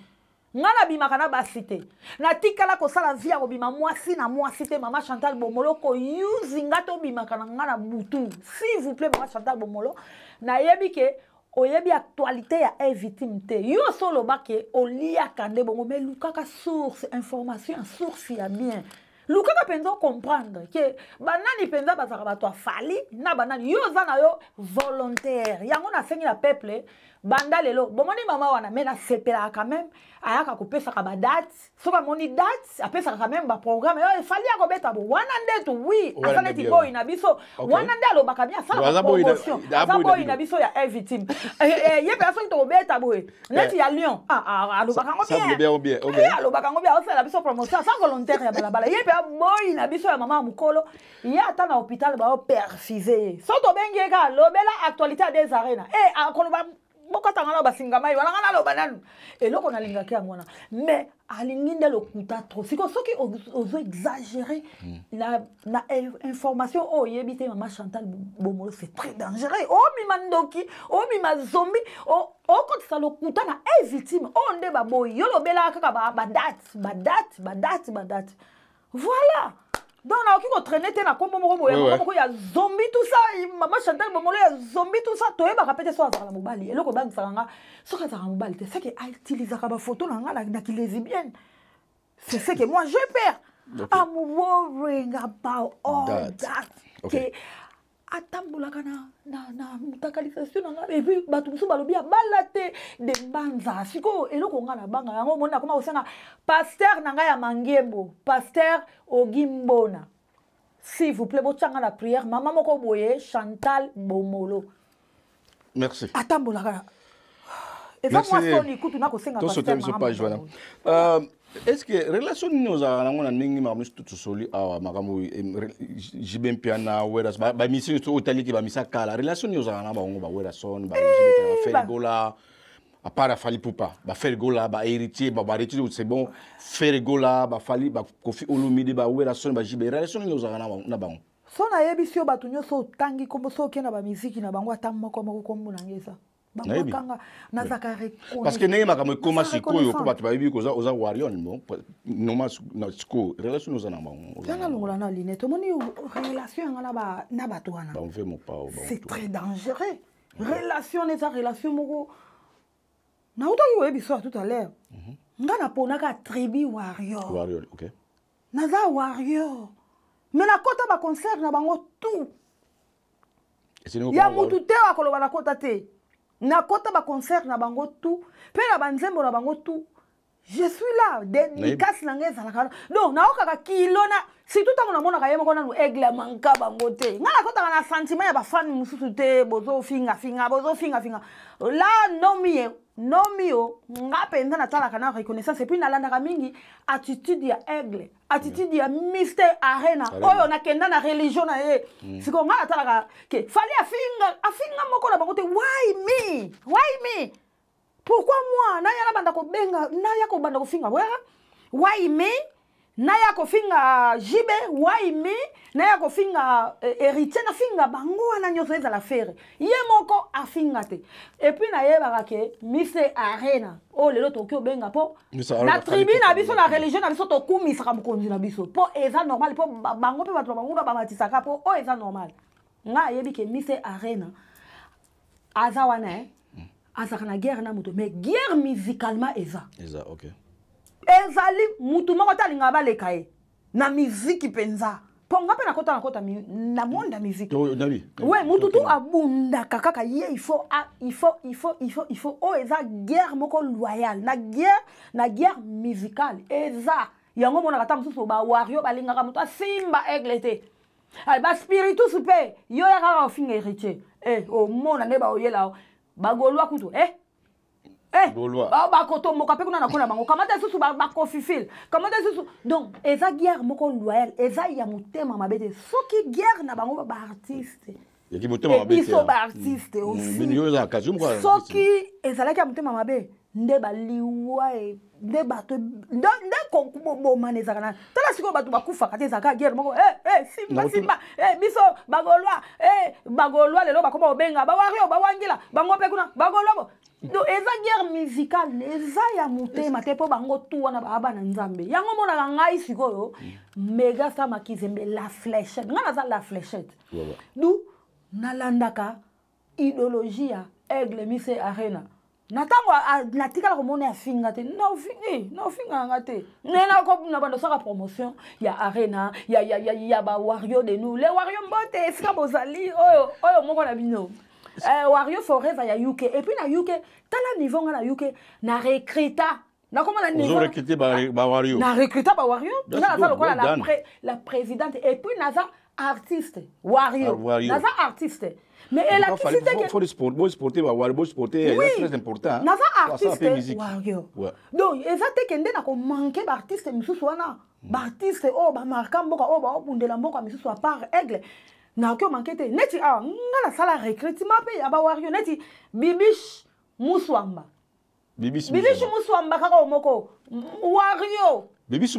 ngana bimaka na basite na tikala ko sala via ko bima mwasi na mwasi te mama Chantal bomolo ko using ngato bimaka na ngana butu s'il vous plaît mama Chantal bomolo na yebi ke oyebi actualité ya victime te yo solo bake olia kande bongo mais lukaka source information source ya bien lukaka penza comprendre que banani penza bazaka bato afali na banani yo zana yo volontaire yango na sengi na peuple banda lelo bomoni mama wana mena sepela quand même ayaka kopesa ka ba date soka moni date apesa quand même ba programme yo fali ya kobeta bo wana ndetu oui asana ti boy na biso wana ndalo bakabia sala promotion asa boy na biso ya victime ye pe aso to beta boy neti ya Lyon alo bakango bien alo bakango bien osala biso promotion sans volontaire ya balabala ye pe boy na biso ya mama mukolo ya ata na hôpital ba perfiser so to bengi ka lobela actualité des arena akoloba bokata ngana basingama yi wala ngana lo bananu eloko na lingaki ngona mais alinginde le kuta trop siko soki ozo exagérer na information yebite mama Chantal bomolo c'est très dangereux mimandoki mima zombie quand ça le kuta na victime nde ba boy yo lobela kaka ba date voilà donc na okiko traîner te na kombo moko ya zombie tout ça mama Chantal bomolo ya zombie tout ça toyeba kapete so azala mobali eloko bangisa nga so ka azala mobali te c'est que a utiliser ka ba photo na nga na ki lesbienne c'est ce que moi je perds I'm worrying about all that que atambola kana na mutakalisation nga et puis batu musu balobi balate de banza siko eloko nga na banga yango mona koma osenga pasteur nanga ya Mangembo pasteur Ogimbona s'il vous plaît bochanga la prière mama moko boye Chantal bomolo merci atambola kana et ça moi soni kutu na ko senga pasteur est-ce que relation nous a na ningi mamu tout soli awa makamu jibem piana weras ba mission to otali ki ba misaka la relation nous a na bango ba werason ba faire gola à part fali poupa ba faire gola ba héritier ba héritier c'est bon faire gola ba fali ba kofi olumide ba werason ba jibe relation nous a na bango so na yebisio batu nyoso tangi kombo so kena ba musique na bango atamoko kombo na ngeza parce que n'est pas comme comment sikoyo ko batu bayibi ko za warrior bon normal na siko relation nous en avons na longola na linete moni relation ngana na batu wana on fait mon pas c'est très dangereux relation n'est relation moko na uto yo ebiso tout à l'heure ngana pona ka tribu warrior OK na za warrior mais na kota ba concert na bango tout ya mutu te akoloba na kota te na kota ba concert na bango tout pe na banzembo na bango tout je suis là dédicace na ngeza la donc na okaka kilona surtout tango na mona ka yemo kona no aigle manka bango te ngala kota na sentiment ya ba fan mususu te bozo finga là no mio nga penza na tala kana reconnaissance et puis na landa ka mingi attitude ya aigle attitude ya Mr Arena oyo na kenda na religion na ye siko nga tala ka ke fali afinga moko na bango te why me pourquoi moi na ya banda ko benga na ya ko banda ko finga why me na ya ko finga jibe why me na ya ko finga héritier na finga bango wana nyoso eza la faire ye moko afinga te et puis na ye barake Mr Arena lelo tokyo benga po na tribu na biso na religion na biso to kumisaka mokonzi na biso po eza normal po bango pe bato bango ba matisaka po eza normal nga yebi ke Mr Arena aza wana azaka na guerre na muto mais guerre musicalement eza OK ezali mutu moko talinga baleka ye na musique penza ponga pe na kota na monde musique ouais mutu tu abunda kaka ye il faut eza guerre moko loyale na guerre musicale eza yango mona kata mususu ba wario balinga ka mutu simba aigle te ba spiritus pe yo ya kaka ofinga héritier au monde ne ba oyela bagolwa kutu bakoto moka pe kuna na kona bango kamata susu bakofifil kamata susu donc eza guerre moko loyal eza ya motema mabete soki guerre na bango ba artiste yaki motema mabete biso ba artiste aussi soki ezalaki ya motema mabe nde baliwa nde bato nde konkuboma nezaka na tala siko bato bakufa kati ezaka guerre moko simba biso bagolwa lelo bakoma obenga bawario bawangila bango pe kuna bagolwa donc eza guerre musicale eza ya motema te po bango tu wana baba na nzambe yango monaka ngai sikoyo Mega Star Makizembe la fléchette nga naza la fléchette du nalandaka idéologie ya Aigle Mise Arena natango natikala komona ya finga te na finga nga te nena ko na bando saka promotion ya Arena ya ba Wario de nous les Wario mbote esika bozali oyo moko na bino Wario Forever ya UK et puis na UK tala niveau nga na UK na recruta na comment la niveau recruter ba Wario na recruta ba Wario na ça lokola la présidente et puis naza artiste Wario naza artiste mais elle a décidé que faut le sporter ba Wario sporter c'est très important naza artiste Wario donc ezate kende na ko manquer ba artiste misusu wana ba artiste ba marka mboka ba opundela mboka misusu à part Aigle na ko manquete neti ngala sala recrutement pe aba Wario neti Bibish Muswamba kaka omoko Wario Bibish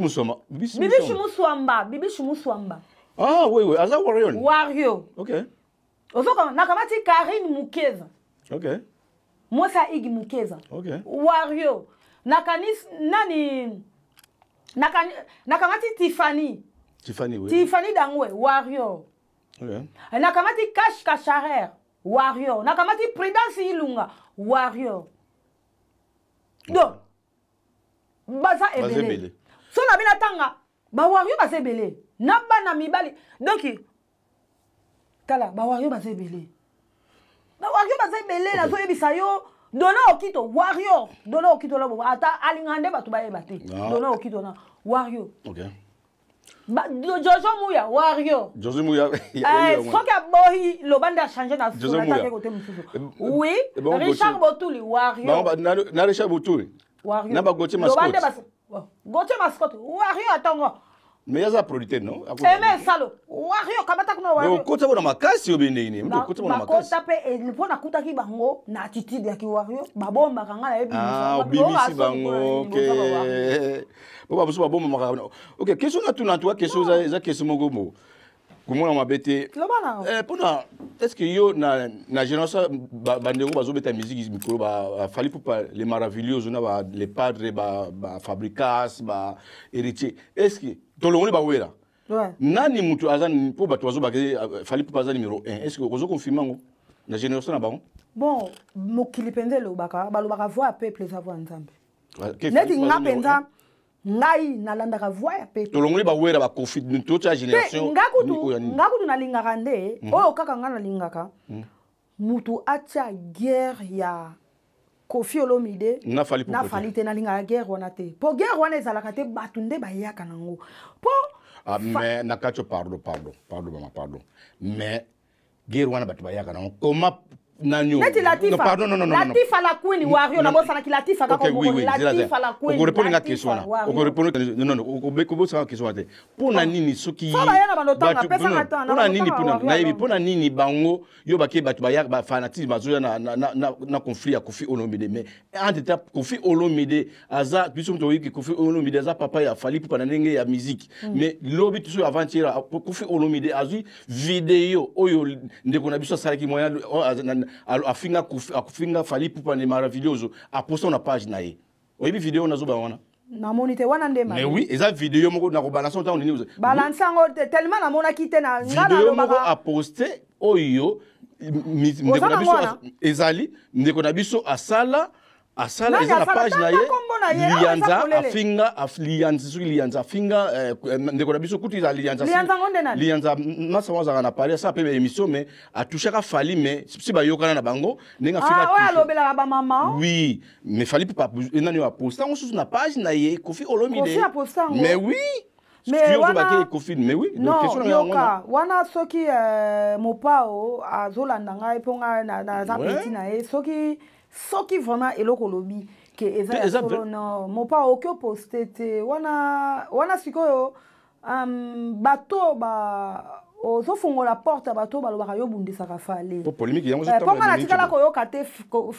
Muswamba ah oui aza Wario OK ozoko nakamati Karine Mukeza OK Mosa Igi Mukeza OK Wario nakanis nani nakamati Tiffany oui Tiffany Dangwe Wario OK nakamati Cash Kacharer Wario nakamati Prudence Ilunga Wario donc baza ebele so na bina tanga ba Wario baza ebele na bana mibali donc tala ba Wario baza ebele na zo ebisa yo dona okito Wario dona okito lobo ata alingande batu ba ebate dona okito na Wario OK Jojo Muya Wario faut que bohi lo banda changer na côté mususu oui Richard Botuli Wario na Richard Botuli Wario na ba Gauthier Mascotte Wario atongo mais yaza producteur non mais salo Wario kamata kuna Wario mais kota bona makasi obendeni mto kota bona makasi kota pe mpona kutaki bango na attitude ya ki Wario babomba kanga na ebimisi bango OK Papa buso babomba makana OK question na tuna toi question za question mogomo komona mabete pona est-ce que yo na génération bandeko bazobeta musique mikolo ba fali pour les maravilhosos na les padres ba fabricas ba héritier est-ce que tolongoli ba wera nani mutu azani po bato bazoba fali pour azani numéro 1 est-ce que ozo confirmer ngo na génération na bango bon mokili penze lo baka balobaka voix peuple za voix nzambe neti nga penza ngai nalandaka voix ya peuple tolongoli ba wera ba confit toute la génération ngakutu nalingaka nde oyo kaka nga nalingaka mutu atia guerre ya Koffi Olomide na fali te nalingaka guerre wana te po guerre wana ezalaka te bato nde bayaka nango po mais nakacho pardon mais guerre wana bato bayaka nango comment nanyo non pardon non Latifa la queen Wario na bosa na Latifa kako Latifa la queen on répond à la question là on répond non on bosa la question là pour na nini soki pour nini pour na yebi pour nini bango yo bake bato bayaka ba fanatisme bazoya na conflit ya Koffi Olomide mais en état Koffi Olomide aza biso mto yiki Koffi Olomide aza papa ya fali pour na ndenge ya musique mais lobi tout avant-hier Koffi Olomide azui vidéo oyo ndeko na biso sala ki moyen afinga fali pupa ne maravilhoso a posta na page na ye oyebi vidéo nazo ba wana na monite wana ndema mais oui eza vidéo moko na ko balance on nini balance ngo tellement na mona kite na ngala lo moko a poster oyo ndeko na biso ezali ndeko na biso asala eza na page na ye lianza afinga ndeko na biso kuti lianza masa waza na parler ça peut émission mais a touché ka fali mais si ba yokana na bango ninga finga alobela ba maman oui mais fali pas nani wa poster on sur na page na ye Koffi Olomide mais oui mais wana mais oui non yoka wana soki mopao azolanda ngai mpo ngai naza peti na ye soki vraiment eloko lobi ke eza ya solo no mopao oki oposte te wana sikoyo bato ozofungola porte ya bato balobaka yo bundisaka Fally mpo nga natikala koyoka te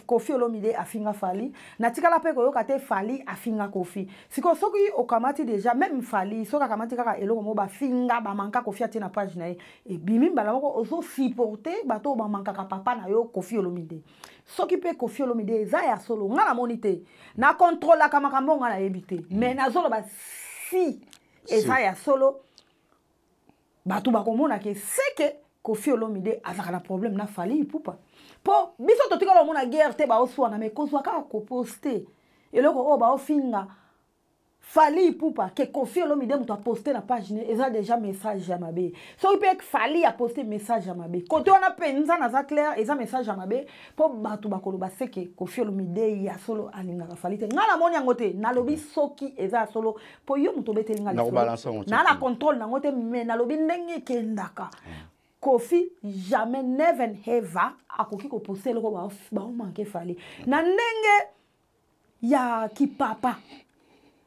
Koffi Olomide afinga Fally natikala mpe koyoka te Fally afinga Koffi sikoyo soki okamati déjà même Fally soki akamati kaka eloko mo bafinga bamanka Koffi atie na page na ye ebimi mbala moko ozosupporte bato bamankaka papa na yo Koffi Olomide soki mpe Koffi Olomide eza ya solo nga namoni te nakontrolaka makambo nga nayebi te mais nazoloba si eza ya solo bato bakomona ke seke Koffi Olomide azaka na problème na Fally Ipupa po biso totikala omona guerre te baoswana me kozwa kaka koposte eloko oyo baofinga Fally Ipupa ke Koffi Olomide moto aposte na page ne eza déjà message ya mabe soki mpe Fally aposte message ya mabe kote wana mpenza naza clair eza message ya mabe po bato bakoloba seke Koffi Olomide ya solo alingaka Fally te nga namoni yango te nalobi soki eza ya solo po yo moto obetelinga na contrôle nango te me nalobi ndenge ekendaka Koffi jamais never ever akoki koposte eloko baomanke Fally na ndenge ya kipapa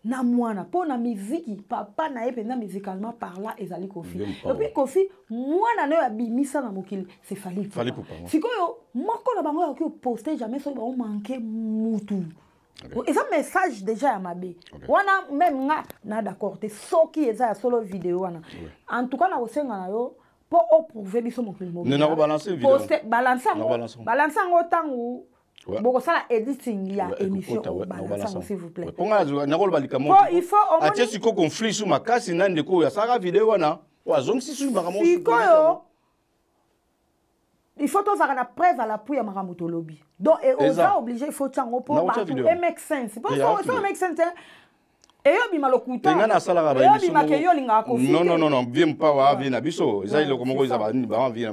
na mwana po na miziki papa na ye penza musicalement parlant ezali Koffi et puis Koffi mwana nayo abimisa na mokili c'est Fally Ipupa sikoyo moko na bango yoki poster jamais soki bao manquer mutu eza message déjà ya mabe wana même nga na d'accord te soki eza ya solo vidéo wana en tout cas na kosenga na yo po oprouver biso mokili mobile na ko balancer vidéo balancer ngo tangu boko sala editing ya émission s'il vous plaît ponga nakolo balika mo il faut atie siko conflit sur makasi na ndeko ya saka vidéo wana wazongisi sur makambo sikoyo il faut tozaka na preuve à l'appui ya makambo tolobi donc oza obligé il faut tiango po ba make sense po so make sense eyobi malokuta ngana salaka ba émission eyobi makeyo linga ko non bien pas wa vie na biso eza iloko moko eza ba vie na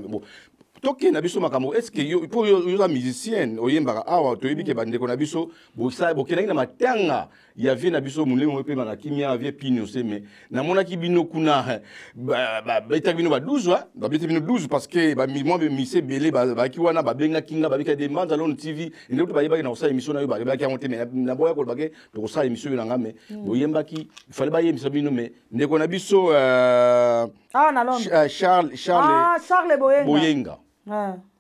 toke na biso makambo est-ce que yo pour yo musicien oyembaka awa toyebi ke bandeko na biso bokenaki na matanga ya vie na biso mulemo pe na kimia vie pino seme na mona ki bino kuna beta bino ba 12 ba beta bino 12 parce que ba moi be mise belé ba ki wana ba benga kinga ba bika demande à l'on TV ndeko ba yeba na osala émission na yo ba ki amonte mais na boya ko ba ke to osala émission yo nga mais boyembaki il fallait ba yemisa bino mais ndeko na biso na Londres Charles Boyenga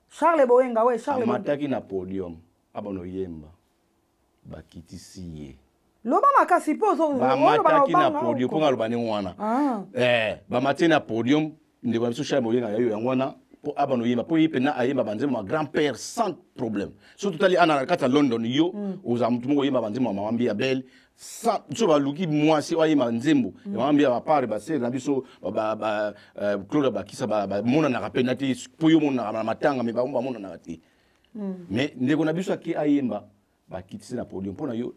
Charles Boyenga we Charles amataki na podium abono yemba bakitisi ye loba makasi pozo bamataki na podium ponga lobani wana bamataki na podium ndeko biso Charles Boyenga yayo yangwana po abono yemba po yipena ayemba banzema grand-père sans problème surtout tali ana kata London yo oza mutu mo yemba banzema mawambi ya belle sa so ba luki mwasi wa yema nzembo mawambi ya pare ba se na biso Claude bakisa ba mona na rapena te po yo mona na matanga me ba mona na te mais ndeko na biso aki ayemba ba kitisi na podium pona yo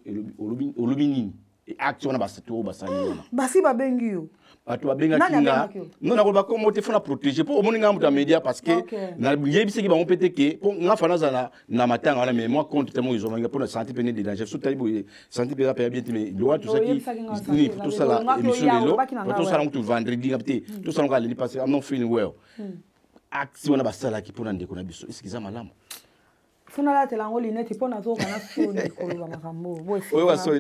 olobi nini et action na basato basani yona basi ba bengi yo bato babenga kinga non na ko ba ko mote fona protéger po omoni nga muta media parce que na yebisi ki ba mpete ke po nga fana za na matanga wana mais moi compte tellement ils ont manga pour la santé péné de danger surtout talibo santé péné pas bien mais loi tout ça qui ni tout ça la émission de l'eau tout ça tout vendredi ngapte tout ça on va aller passer I'm not feeling well action na basala ki pona ndeko na biso isikiza malamu funa la telango linete pona zo kana soni koloba makambo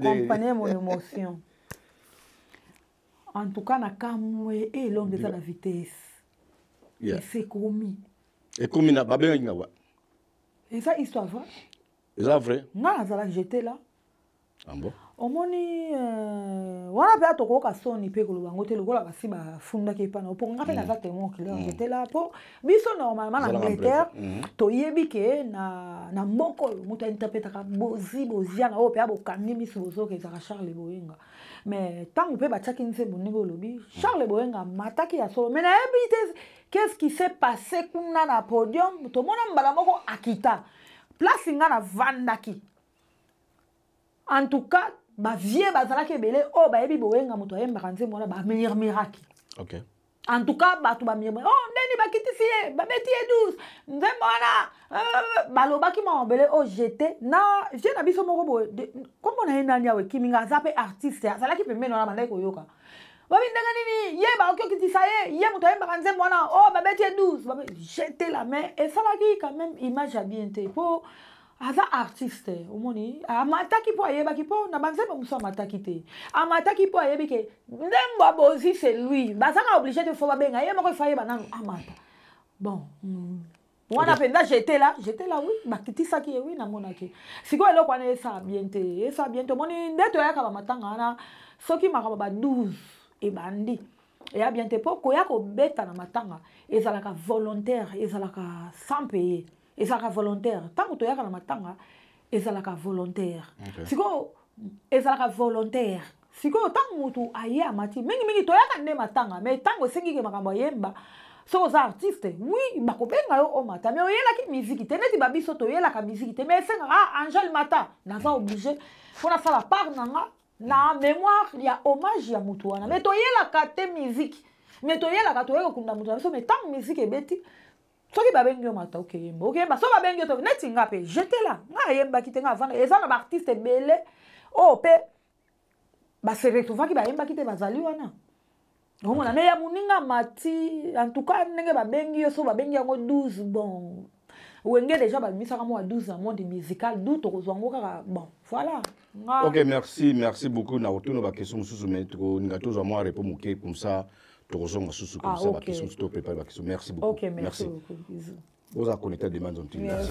compagnie mon émotion. En tout cas, na kamwe et l'homme de la vitesse. Et c'est commis. Et commis na babenga ngawa. Et ça histoire vrai? C'est vrai. Na zala j'étais là. Ah bon? Omoni wana pe atoko ka soni pe koloba ngote lokola kasi ba funda ke pa na po nga pe na za témoin que j'étais là po biso normalement en Angleterre to yebi ke na mboko muta interprète ka bozia na o pe abokani miso bozo ke za Charles Boyenga. Mais tant que ba tchaki nse boningo lobi Charles Boyenga mataki ya solo mais na ebite qu'est-ce qui s'est passé kuna na podium to mona mbala moko akita place nga na vandaki. En tout cas ba vie bazalaki ebele o ba yebi Boyenga moto ayembaka nzembo wana ba meilleur miracle. OK. En tout cas ba to ba meilleur ndeni bakitisi ye ba beti ye 12 nzembo wana balobaki ma obele o jeté na je na biso moko boye comment na nani awe kiminga zape artiste azalaki pembeni wana bandai koyoka babi ndenge nini ye ba okokitisa ye moto ayembaka nzembo wana oh babeti 12 babi jeter la main esalaki quand même image ya bien te po aza artiste omoni amataki po ayebaki po na banzembo mosu amataki te amataki po ayebi ke ndembo abozi c'est lui bazaka obligé de fo babenga ye moko efa yeba nanu amata bon wana penda j'étais là oui bakitisaki ye oui namonaki sikoyo eloko wana esa bien te omoni nde toyaka bamatanga wana soki makambo ba 12 ebandi eya bien te po koya kobeta na matanga ezalaka volontaire ezalaka sans payer ezalaka volontaire ntango toyaka na matanga ezalaka volontaire sikoyo ezalaka volontaire sikoyo ntango motu aye amati mingimingi toyaka nde matanga mais ntango esengiki makambo ayemba so oza artiste oui bakobenga yo omata mais oyelaki miziki te neti babiso toyelaka miziki te mais esengaka Angel Mata naza obligé mpo nasala part nanga na mémoire ya hommage ya mutu wana mais toyelaka te miziki mais toyelaka toyeka kunda mutu na biso mais ntango miziki ebeti soki babengi yo mata okeyemba so babengi yo to neti nga mpe j'étais là nga ayembaki te nga avanda eza na baartiste ebele oyo mpe base retrouvaki bayembaki te bazali wana omona me ya moninga mati en tout cas ndenge babengi yo so babengi yango 12 bon wenge déjà babimisaka mwa 12 na monde musical d'où tokozwa yango kaka bon voilà ok merci beaucoup na otono baquestion mosusu mais tokoninga tozwa mwa repo moke comme ça tokozonga susu comme ça baquestion mosusu topréparé baquestion merci beaucoup ok merci beaucoup oza connecté demande zone tv merci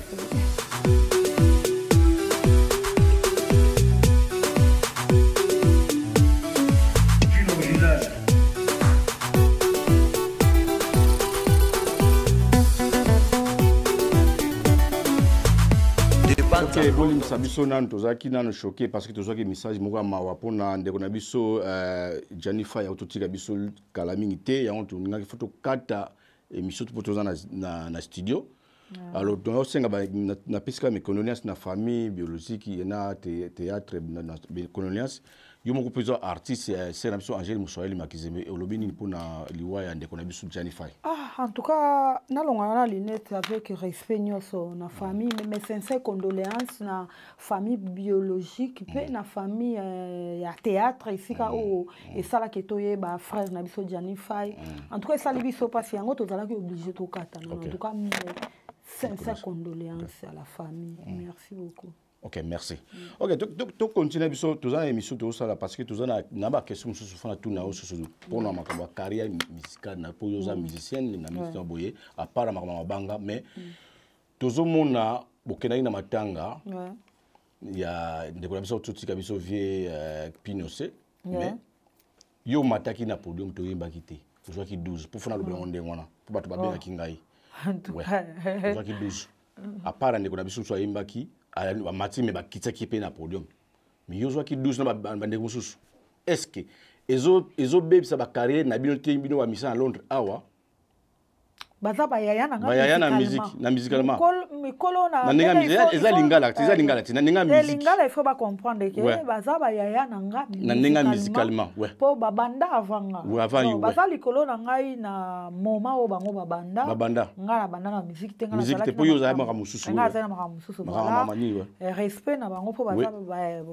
Ok, bon, sabiso nan tozaki nano choqué parce que tozaki message moko mawa pona ndeko na biso Janifa ya ototika biso kalamini te ya onto ngaki photo kata émission to toza na studio. Alors donc senga ba na pesika me colonias na famille biologique na théâtre na colonias yo moko pezo artiste c'est na biso Angel Muswahili Makizembe olobini pona liwa ya ndeko na biso Janifa. En tout cas, nalonga na linette avec respect nyoso na famille mais sincère condoléances na famille biologique pe na famille ya théâtre ici ka o et ça la ketoye ba frère na biso Janifa. En tout cas ça biso parce yango tozalaki obligé to kata. En tout cas sincère condoléances à la famille. Merci beaucoup. Ok, merci. Ok, donc continuer biso tozana émission to sala parce que tozana na ba question sur fana tout na sur pour na makamba carrière musicale na pour yoza musicienne na musicien boye à part makamba banga mais tozomona bokena na matanga ya ndeko na biso tutika biso vie pinocé mais yo mataki na podium to yemba kité ozwa ki 12 pour fana lo blonde ngwana pour bato babena kingai ouais ozwa ki 12 à part ndeko na biso so yemba ki mati me bakitsa kipe na podium mais yo zwaki 12 na bande mususu est-ce que ezo bebisa ba carrière na bino te bino wa misa à Londres awa baza bayaya na musique na musicalement mikolo na ninga musique eza lingala na ninga musique lingala il faut ba comprendre que baza bayaya na ninga musicalement ouais po babanda avanga baza likolo na ngai na moma o bango babanda nga na banda na musique te nga musique te po yo za maka mususu nga za maka mususu respect na bango po baza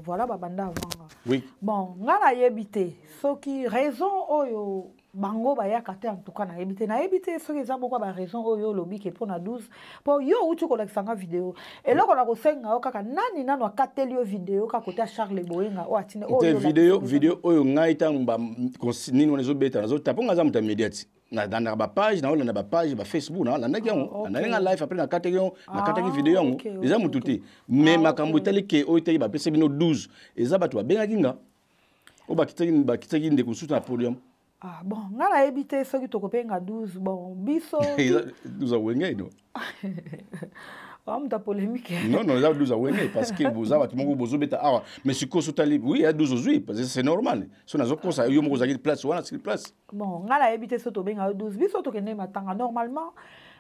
voilà babanda avanga oui bon nga na yebite soki raison oyo bango bayaka te en tout cas na ebite soki eza moko ba raison oyo lobi ke pona 12 po yo uti kolakisanga video eloko na kosenga yo kaka nani nano akateli yo video ka kota Charles Boyenga o atine oyo video oyo ngai tamba nini wana ezobeta nazo taponga za muta mediati na dans ba page na ola na ba page ba Facebook na ndaki yango na nga live après na kateli yango na kataki video yango eza mututi mais makambo tali ke oyo tali ba pese bino 12 eza bato babenga kinga o bakitaki ndeko suta na podium. Ah bon, nga na ebite soki tokopenga 12 bon biso 12 awenge no. Ta polémique. Non, là 12 awenge parce que vous avez tout monde bozo beta ah mais si ko sotali oui il y a 12 aujourd'hui parce que c'est normal. So nazo kosa yo mo kozaki place wana sur place. Bon, nga na ebite so tobenga 12 biso tokende matanga normalement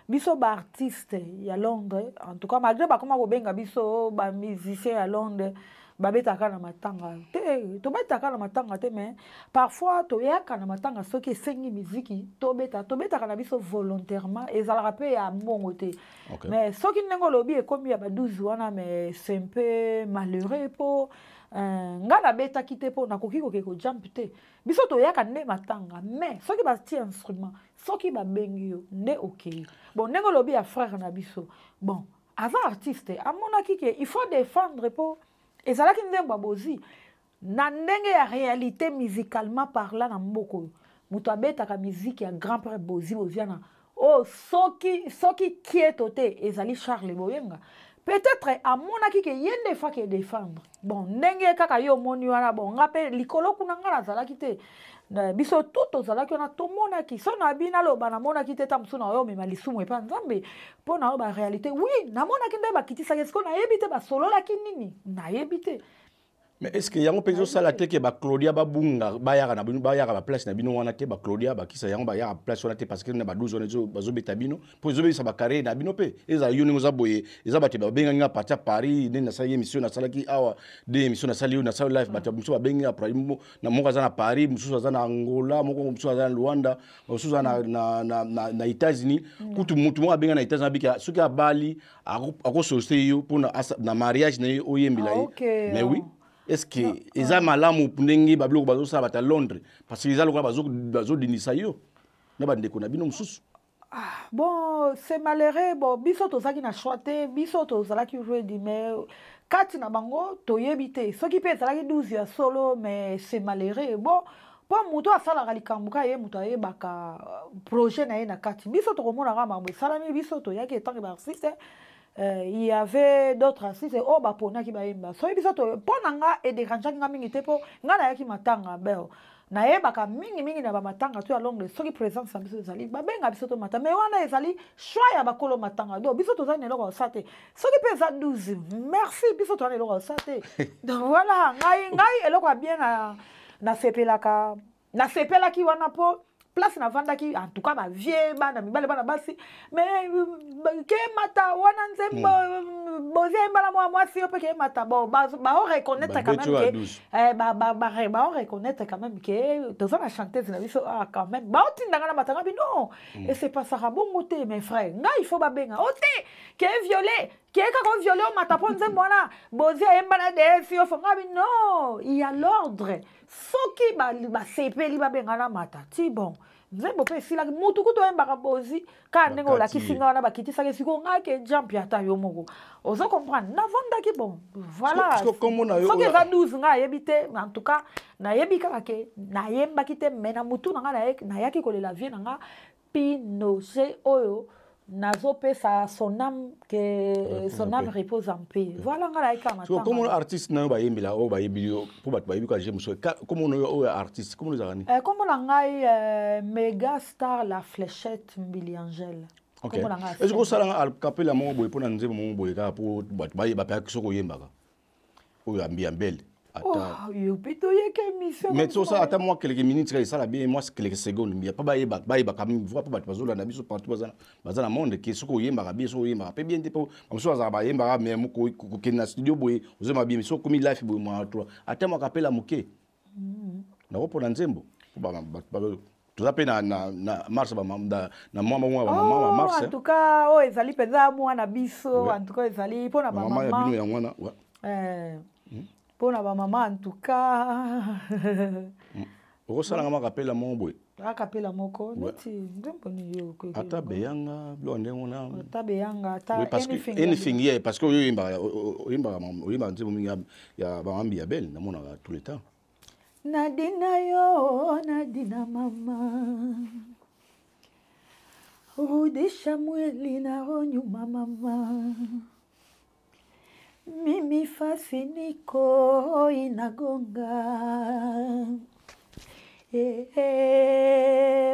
biso ba artiste ya Londres en tout cas malgré ba koma ko benga biso ba musicien à Londres babetaka na matanga te tobetaka na matanga te mais parfois toyaka na matanga soki esengi miziki tobetaka na biso volontairement ezalaka mpe ya mbongo te mais soki ndenge olobi ekomi ya ba12 wana mais c'est un peu malheureux mpo nga nabetaki te mpo nakoki koke kojamp te biso toyaka nde matanga mais soki batie instrument soki babengi yo nde okei bon ndenge olobi ya frère na biso bon aza artiste amonaki ke il faut défendre mpo ezalaki ndembo abozi na ndenge ya réalité musicalement parlant na mboka oyo moto abetaka miziki ya grand père boziana oh soki kieto te ezali Charles Boyenga peut-être amonaki ke ye nde fa ke défendre bon ndenge kaka yo omoni wana bon nga mpe likolo kuna nga nazalaki te biso tout tozalaki wana tomonaki so na bino aloba namonaki te ta mosu na oyo omema lisumu epa nzambe mpo na oyo baréalité oui namonaki nde bakitisaki siko nayebi te basololaki nini nayebi te mais est-ce que yango mpenza osala te ke baclaudia babunga bayaka na bino bayaka baplace na bino wana te baclaudia bakisa yango bayaka place wana te parce que na ba12 wana bazobeta bino mpo ezobebisa bacarrière na bino mpe ezala yo ndenge oza boye eza bato babengaki nga parti ya Paris nde nasali émission nasalaki awa de émission nasali yo nasali live bato mosusu babengi na moko aza na Paris mosusu aza na Angola moko mosusu aza na Luanda mosusu aza na États-Unis kutu mutu moko abenga na États-Unis abika soki abali akosollicite yo mpo na mariage na ye oyembela ye mais oui est-ce que eza malamu ndenge babiloko bazosala bata Londres parce que eza lokola bazodinisa yo na bandeko na bino mosusu bon c'est malheureux bon biso tozalaki na choix te biso tozalaki ready mais kati na bango toyebi te soki mpe ezalaki 12 ya solo mais c'est malheureux bon mpo moto asalaka likambo ka ye moto ayebaka projet na ye na kati biso tokomonaka mambo esalami biso toyaki etange baartiste il y avait d'autres artistes oh baponaki bayemba soki biso mpo na nga edérangeaki nga mingi te mpo nga nayaki matanga bel nayebaka mingi na bamatanga to ya Londres soki présence na biso ezali babenga biso to matanga mais wana ezali choix ya bakolo matanga do biso tozali na eloko osala te soki mpe eza 12 merci biso tozali na eloko osala te donc voilà ngai eloko ya bien nasepelaki wana mpo place na vandaki en tout cas ba vie bana mibale bana basi mais ke mata wana nzembo bozie mbala moi si ope ke mata bon ba reconnaître quand même que ba reconnaître quand même que toza na chanteuse na biso quand même ba otindanga na matanga bi non et c'est pas ça bongo te mes frères nga il faut ba benga ote ke violer ke ka ko violer o mata po nzembo wana bozie mbala de si o fonga bi non il y a l'ordre soki ba sepeli ba benga na mata ti bon nzembo pe sila mutu kuto embaka bozi ka ndenge olakisi nga wana bakitisaki siko nga ke jump ya ta yo moko ozo comprendre navondaki bon voilà soki eza 12 nga ayebi te en tout cas nayebi kaka ke nayembaki te me na mutu na nga nayaki kolela vie na nga Pinochet oyo nazopesa son âme que son âme repose en paix voilà nga naika matanga comme artiste na bayembela o bayebi yo po bato bayebi ka jemuso comme on artiste comme nous avons comme na ngai méga star la fléchette Mbili Angèle ok est-ce que ça la capella mo boy pona nzembo mo boy ka po bato bayeba pa kisoko yembaka oyo ambiambele oh yo pito yeke mission mais ça attends moi quelques minutes ça la bien moi quelques secondes mais pas bayeba quand même voir pas bato bazola na biso partout bazana monde ki soko yembaka bien soko yembaka pe bien te po moso za ba yembaka mais mo ko na studio boy ozema bien so komi life boy moi toi attends moi capella moke na ko pona nzembo ba tout ça pe na mars ba na mama mars en tout cas oh ezali penza mwana biso en tout cas ezali pona ba mama bino ya mwana pona ba mama en tout cas okosala nga makapela moko boye akapela moko neti ndembo ni yo ata beyanga bilo ndengo na ata beyanga ata anything yeah parce que oyimba nzembo mingi ya bamambi ya belle namonaka tout le temps nadina yo nadina mama rudisha mweli na onyuma mama mimi fasiniko inagonga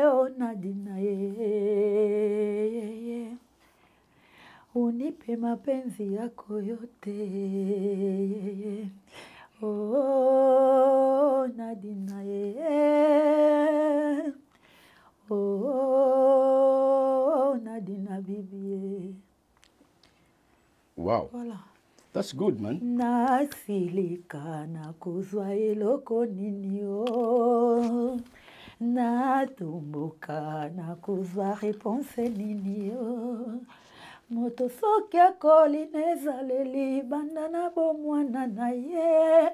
oh nadina unipe mapenzi yako yote oh nadina oh nadina bibi wow voilà That's good, man. Nasilika na kuzwa eloko nini o. Natumbuka na kuzwa réponse nini o. Moto soki akoli nezaleli banda na bomwana na ye.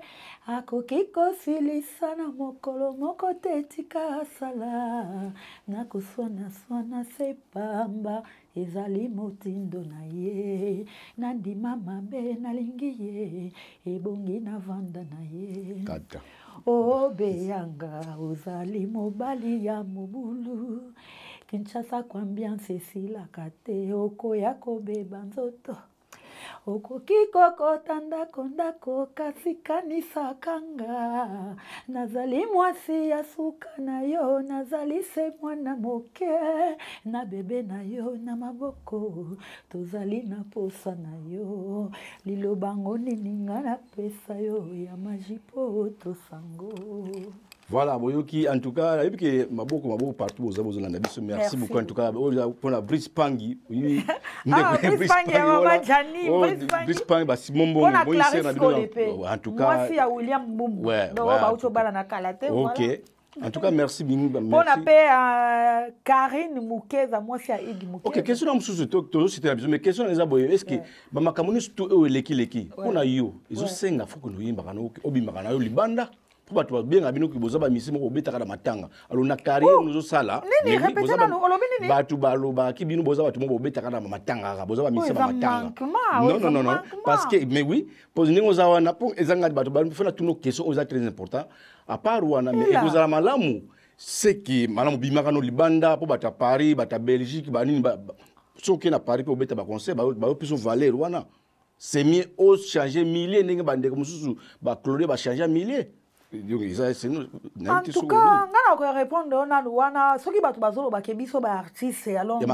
Akoki kosilisa na mokolo moko te tika asala. Nakuswana se pamba ezali motindo na ye. Nandima mabe nalingi ye. Ebongi na vanda na ye. Kata. Obeyanga ozali mobali ya mobulu. Kinshasa kwa ambiance esilaka te okoya kobeba nzoto. Okoki kokota ndako kasi kanisaka nga. Nazali mwasi ya suka na yo, nazali se mwana moke. Na bebe na yo na maboko, tozali na posa na yo. Lilobango nini nga na pesa yo ya majipo tosango. Voilà, boyoki en tout cas, et puis maboko partout aux Amazon merci beaucoup en tout cas pour la Brice Pangi. Oui. Brice Pangi Mama Jani, Brice Pangi ba Simon Bongo, en tout cas. Moi si à William Bumbu. Donc ba uto bala na kalate voilà. OK. En tout cas, merci Bingu. On appelle Karine Moukeza, moi c'est à Iggy Moukeza. OK, question am susu to c'était la mais question les aboye est-ce que ba makamoni surtout eux leki on a yo ils ont senga faut que nous yimba kana obimba kana yo libanda. Pour tu bien abino ki boza ba misimo ko betaka na matanga alors na carrière nous sala nini répéter na olobi nini batu baloba ki bino boza batu mo betaka na matanga boza ba misimo matanga non parce que mais oui pose ningo za wana pour ezanga batu ba fona tuno question aux très important à part wana mais ekozala malamu c'est que malamu bimaka no libanda po bata Paris bata Belgique ba nini ba soki na Paris po beta ba concert ba piso valeur wana c'est mieux au changer milliers ninga bande ko mususu ba clorer ba changer milliers. En tout cas, on va répondre à Louana. Ce qui va te baquer biso ba artiste à Londres.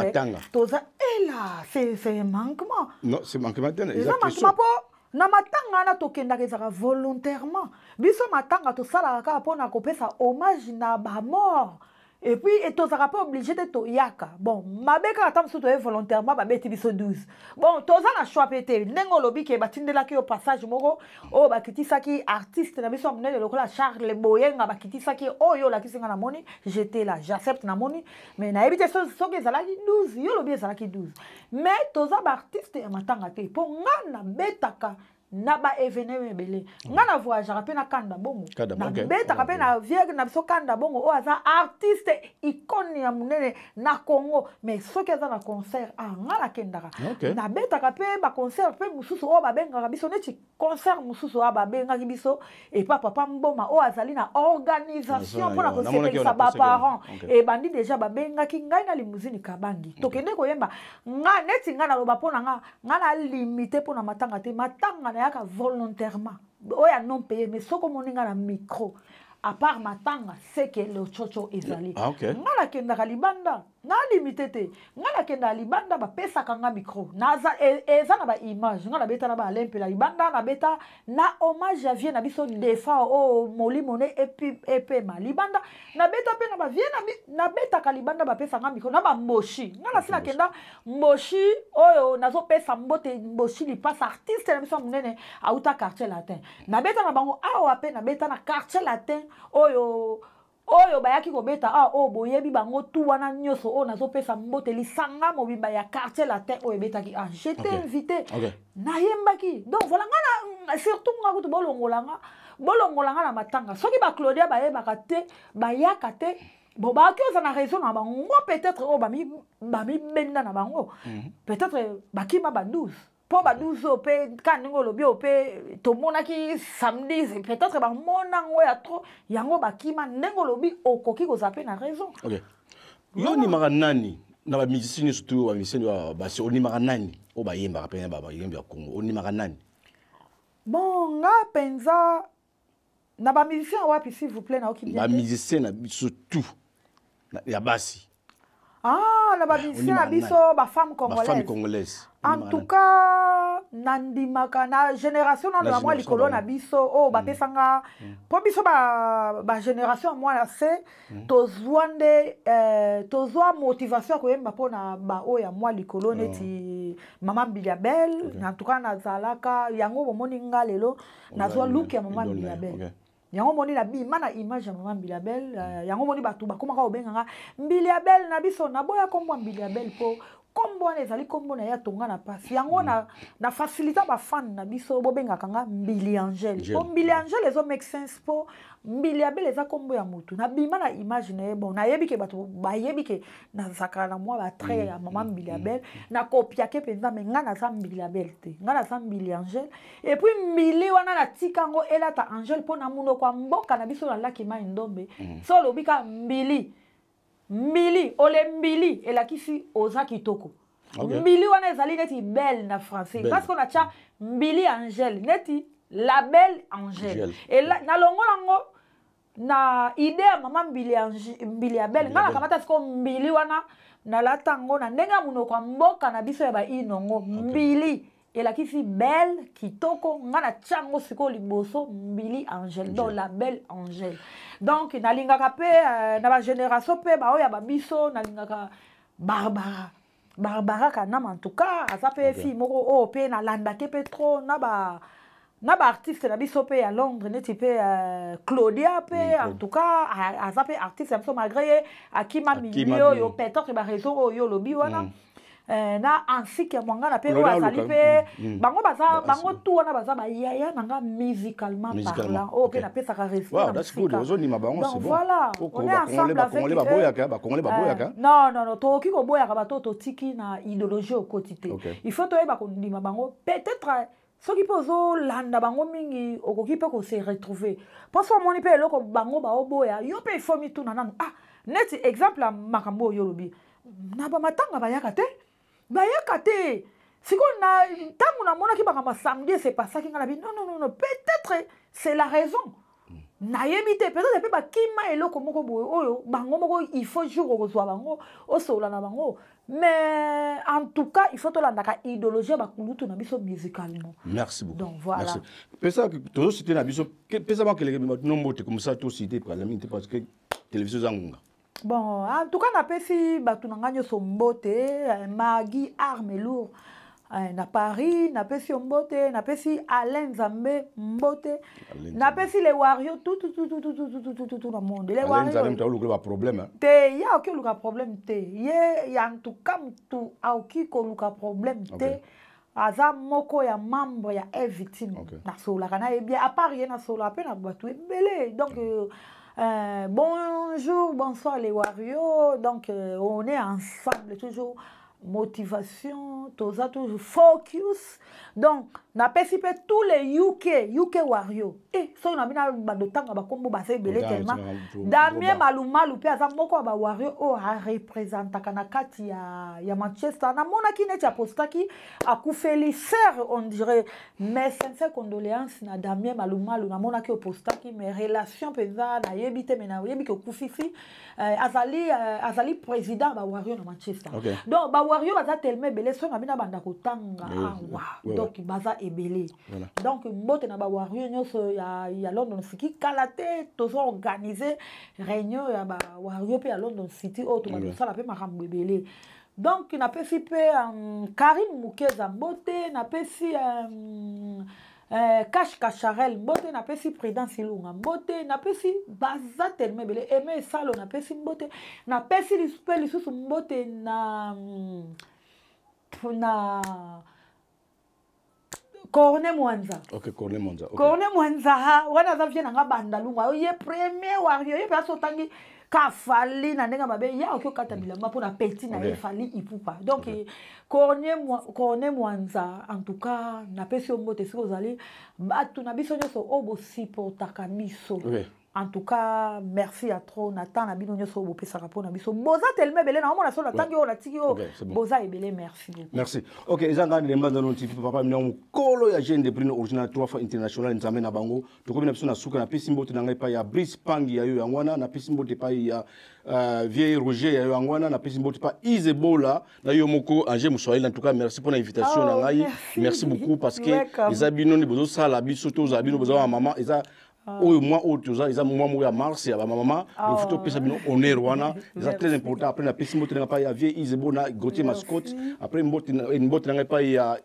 Toza et là, c'est manquement. Non, c'est manquement. C'est manquement pour na matanga na tokenda kezaka volontairement. Biso matanga to sala ka pona kopesa hommage na ba mort. Et puis, et tous pas obligé de to yaka. Bon, ma beka atam surtout volontairement ba beti biso 12. Bon, tous na choix pété. Nengo lobi ke batindela ki au passage moko. Oh ba kitisa ki artiste na biso amne le lokola Charles Boyenga ba kitisa ki oh yo la kisinga na moni, j'étais là, j'accepte na moni. Mais na ebité so ke zala ki 12, yo lobi zala ki 12. Mais tous ba artiste ya matanga te. Po ngana betaka na ba événement belé ngana voyagera pe na kanda bongo na beta ka pe na vieux na biso kanda bongo o aza artiste icône ya munene na Congo mais soki aza na concert ngala kendaka na beta ka pe ba concert pe mususu o ba benga biso neti concert mususu ba benga biso et papa mboma o azali na organisation pour na conseiller sa ba parents et bandi déjà ba benga ki ngai na limousine kabangi tokende koyemba nga neti ngana loba pona nga na limité pona matanga te matanga volontairement. Oya non payé, mais ce qu'on a un micro, à part ma tanga, c'est que le chocho est allé. Ngala kenda kalibanda, na limité te. Ngala kenda libanda ba pesa kanga micro. Naza eza na ba image, ngala beta na ba lempe la libanda na beta na hommage à vie na biso defa o moli moné et ma libanda na beta pe na ba vie na beta kalibanda ba pesa kanga micro na ba moshi. Ngala sina kenda moshi oyo nazo pesa mbote moshi li passe artiste na biso munene auta quartier latin. Na beta na bango awa pe na beta na quartier latin oyo bayaki kobeta boyebi bango tu wana nyoso nazo pesa mbote lisanga mobimba ya quartier latin betaki j'étais invité na yembaki donc voilà ngana surtout nga kutu bolongolanga na matanga soki ba Claudia bayebaka te bayaka te bon baki oza na raison na bango peut-être bami benda na bango peut-être bakima ba 12 pour ba 12 opé kaningo lobi opé to monaki samedi peut-être ba monango ya trop yango bakima nengo lobi okoki ko zaper na raison. OK. Yo ni maranani na ba musicien surtout ba musicien ba si oni maranani o ba yemba pe ba yemba ya Congo oni maranani. Bon nga penza na ba musicien wapi s'il vous plaît na oki bien. Ba musicien na surtout ya basi. Ah, la musicien na biso ba femme congolaise. En tout cas, nandimaka na génération na moi likolo na biso o ba pesanga po biso ba génération moi c'est tozwande tozwa motivation ko yemba pona ba o ya moi likolo neti Maman Biliabel. En tout cas nazalaka yango bomoni nga lelo nazwa look ya Maman Biliabel. Yango moni la bi mana image ya Maman Biliabel yango moni batu bakomaka obenganga Biliabel na biso na boya kombo Biliabel po kombo wana ezali kombo na ya tonga na pasi yango na facilita ba fan na biso bobengaka nga Mbili Angel po Mbili Angel ezo make sense po Biliabel eza kombo ya mutu na bima na image na bon na yebike batu ba yebike na zakala na moi ba trait ya Maman Biliabel na kopia ke penza me nga na za Biliabel te nga na za Mbili Angel et puis Mbili wana na tikango elata Angel po na muno kwa mboka na biso na laki ma ndombe so lobika Mbili Mbili, ole Mbili, elakisi oza kitoko. Mbili wana ezali neti belle na français. Parce qu'on a tcha Mbili Angel, neti la belle Angel. Et là, na longo lango, na idée ya Maman Mbili ya belle. Nga na kamata siko Mbili wana, na latango, na nenga muno kwa mboka na biso ya ba inongo. Mbili, elakisi belle kitoko. Nga na tchango siko liboso Mbili Angel. Donc la belle Angel. Donc nalingaka pe na ba génération pe ba oya ba biso nalingaka Barbara Kanam en tout cas aza pe fille moko o pe na landa ke pe trop na ba artiste na biso pe à Londres neti pe Claudia pe en tout cas aza pe artiste na biso malgré Akima Milio yo peut-être ba raison yo lobi wana na ainsi que mwanga na pe azali pe bango tout wana baza ba yaya nanga musicalement parlant o pe na pe ça respect. Wow, that's good. Ozoni mabango c'est bon. Voilà, on est ensemble avec eux. Non, toki ko boyaka bato to tiki na idéologie au quotidien. Il faut toyeba ko ndima bango peut-être soki pozo landa bango mingi okoki pe ko se retrouver. Parce que moni pe eloko bango ba oboya yo pe faut mi tuna nanu. Ah, net exemple makambo yo lobi. Na ba matanga bayaka te. Bayaka te. Siko na tangu na mona ki bakama samedi c'est pas ça ki ngala bi. Non, peut-être c'est la raison. Na yebite peut-être pe ba kima eloko moko boyo oyo bango moko il faut jour kozwa bango o sola na bango. Mais en tout cas, il faut que la idéologie ba kulutu na biso musicalement. Merci beaucoup. Donc voilà. Merci. Pesa que tu cité na biso pesa ba que les nombre comme ça tout cité par la minute parce que télévision zangunga. Bon, en tout cas, na pesi batu nanganya sombote, Magui Armelour na Paris, na pesi mbote, na pesi Alain Zambé mbote, na pesi les Wario tout dans le monde. Les Wario. Alain Zambé t'as un problème. Te ya aucun problème te. Ye en tout cas tout a aucun problème te. Aza moko ya membre ya victime. Na sola kana e bien à part na sola pe na batu ebele. Donc bonjour, bonsoir les Wario. Donc on est ensemble toujours. Motivation, toujours focus. Donc, na pesipe tous les UK Wario. Et so na bina badotanga ba kombo ba sebele tellement. Damien Malumalu pe aza moko ba Wario o a représenta kana kati ya Manchester. Na mona ki neti apostaki akufeli ser on dirait mais sincère condoléances na Damien Malumalu na mona ki opostaki mais relation peza na yebite mais na yebi ko kufifi azali président ba Wario na Manchester. Donc ba Wario baza tellement belé so na bina banda kotanga donc baza ebelé. Donc mbote na ba Wario nyoso ya London City kalate tozo organiser réunion ya ba Wario pe ya London City auto ba sala pe makambo ebelé. Donc na pesi pe Karim Mukeza mbote na pesi Cash Kacharel mbote na pesi Prudence Ilunga mbote na pesi baza tellement belé Aimé Salo na pesi mbote na pesi lisusu mbote na Corne Mwanza. Ok, Corne Mwanza. Corne Mwanza, wana za vient nga bandalunga. Ye premier Wario, ye pe tangi kafali na ndenga mabe ya okyo kata bilamba pour na petit na ye fali ipupa. Donc Corne Mwanza en tout cas na pesi mbote siko zali batu na biso nyoso obo supportaka biso. En tout cas, merci à trop. Nathan, Nabino, Nyoso, Bopé, Sarapo, Nabiso. Boza, tellement belé, non, on a son tango, la tigio. Boza est belé, merci beaucoup. Merci. Ok, ils ont gagné les mains dans notre TV, papa, nous avons colo ya jeune de prix original 3 fois international, nous amène à Bango. Tu connais personne à Souka, na Pessimbo, tu n'as pas ya Brice Pangi, ya Yangwana, na Pessimbo, tu pas ya Vieille Roger, ya Yangwana, na Pessimbo, tu pas Isebola, na Yomoko, Angé Moussoaïl. En tout cas, merci pour l'invitation, merci beaucoup parce que les abinons, les besoins, ça, la bisoto, les abinons, besoin à maman, ils ont moi autoza ils ont moi à Mars ya maman le photo pesa bino honneur wana c'est très important après na pesi moto na pa ya vie Isebona Gauthier Mascotte après une botte na pa ya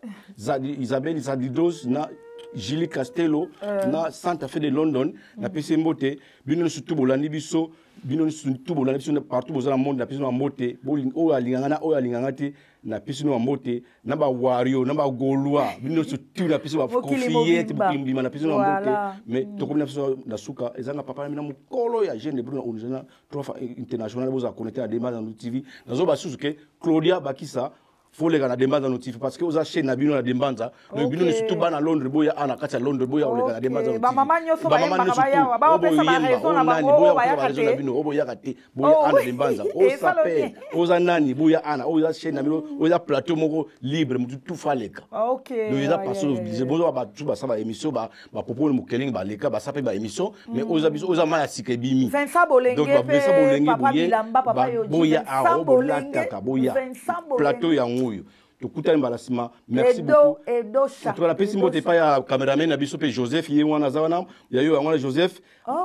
Isabelle Zadidos na Julie Castello na Santa Fe de London na pesi mbote bino surtout bolandi biso bino surtout bolandi biso partout dans le monde na pesi mbote o alinganga te na pesi no mbote na ba wario na ba golwa bino surtout na pesi ba confier te bimba na pesi no mbote mais to comme na suka ezanga papa na mukolo ya jeune de Bruno original 3 fois international boza connecter à Demba dans notre TV nazo ba susuke Claudia Bakisa faut les gars Demba dans notre TV parce que aux chaîne na bino na Dembanza donc bino surtout ba na Londres boya ana kati Londres boya ole gars Demba dans notre TV ba maman nyoso ba ya ba pesa ba raison na ba boya kate bino boya kate boya ana Dembanza o sape oza nani boya ana oza chaîne na bino oza plateau moko libre mutu tout faleka OK donc ils a passé je bozo ba tout ba ça ba émission ba propos mu keling ba leka ba sape ba émission mais oza biso oza ma sike bimi Vincent Bolenge donc Vincent Bolenge papa Bilamba papa yo boya a boya plateau ya nguyo tukutani balasima merci beaucoup Edo Cha tu la pesi mbote pa ya cameraman na biso pe Joseph ye wana zawana ya yo wana Joseph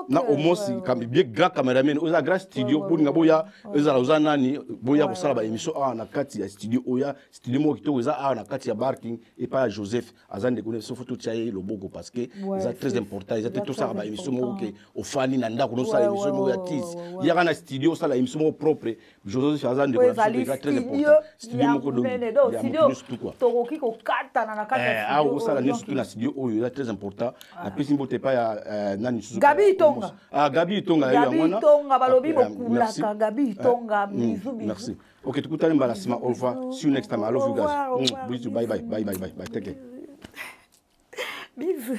na omosi comme bien grand cameraman oza grand studio pour ngaboya ezala oza nani boya ko sala ba émission na kati ya studio oya studio mo kitoko eza na kati ya parking et pa Joseph azande connaître so photo tchaye loboko parce que c'est très important ils étaient tout ça ba émission mo ke ofani na ndako no sala émission mo ya tis ya kana studio sala émission mo propre Joseph azande connaître très important studio mo ko do tokoki kokata na kati ya studio au sala ni surtout na studio oyo c'est très important na pesi mbote pa ya nani susu Gabi Tonga Gabi Tonga ya wana Gabi Tonga balobi bokulaka Gabi Tonga bisou bisou merci OK tukutani balasima au revoir see you next time I love you guys bye bye take care bisous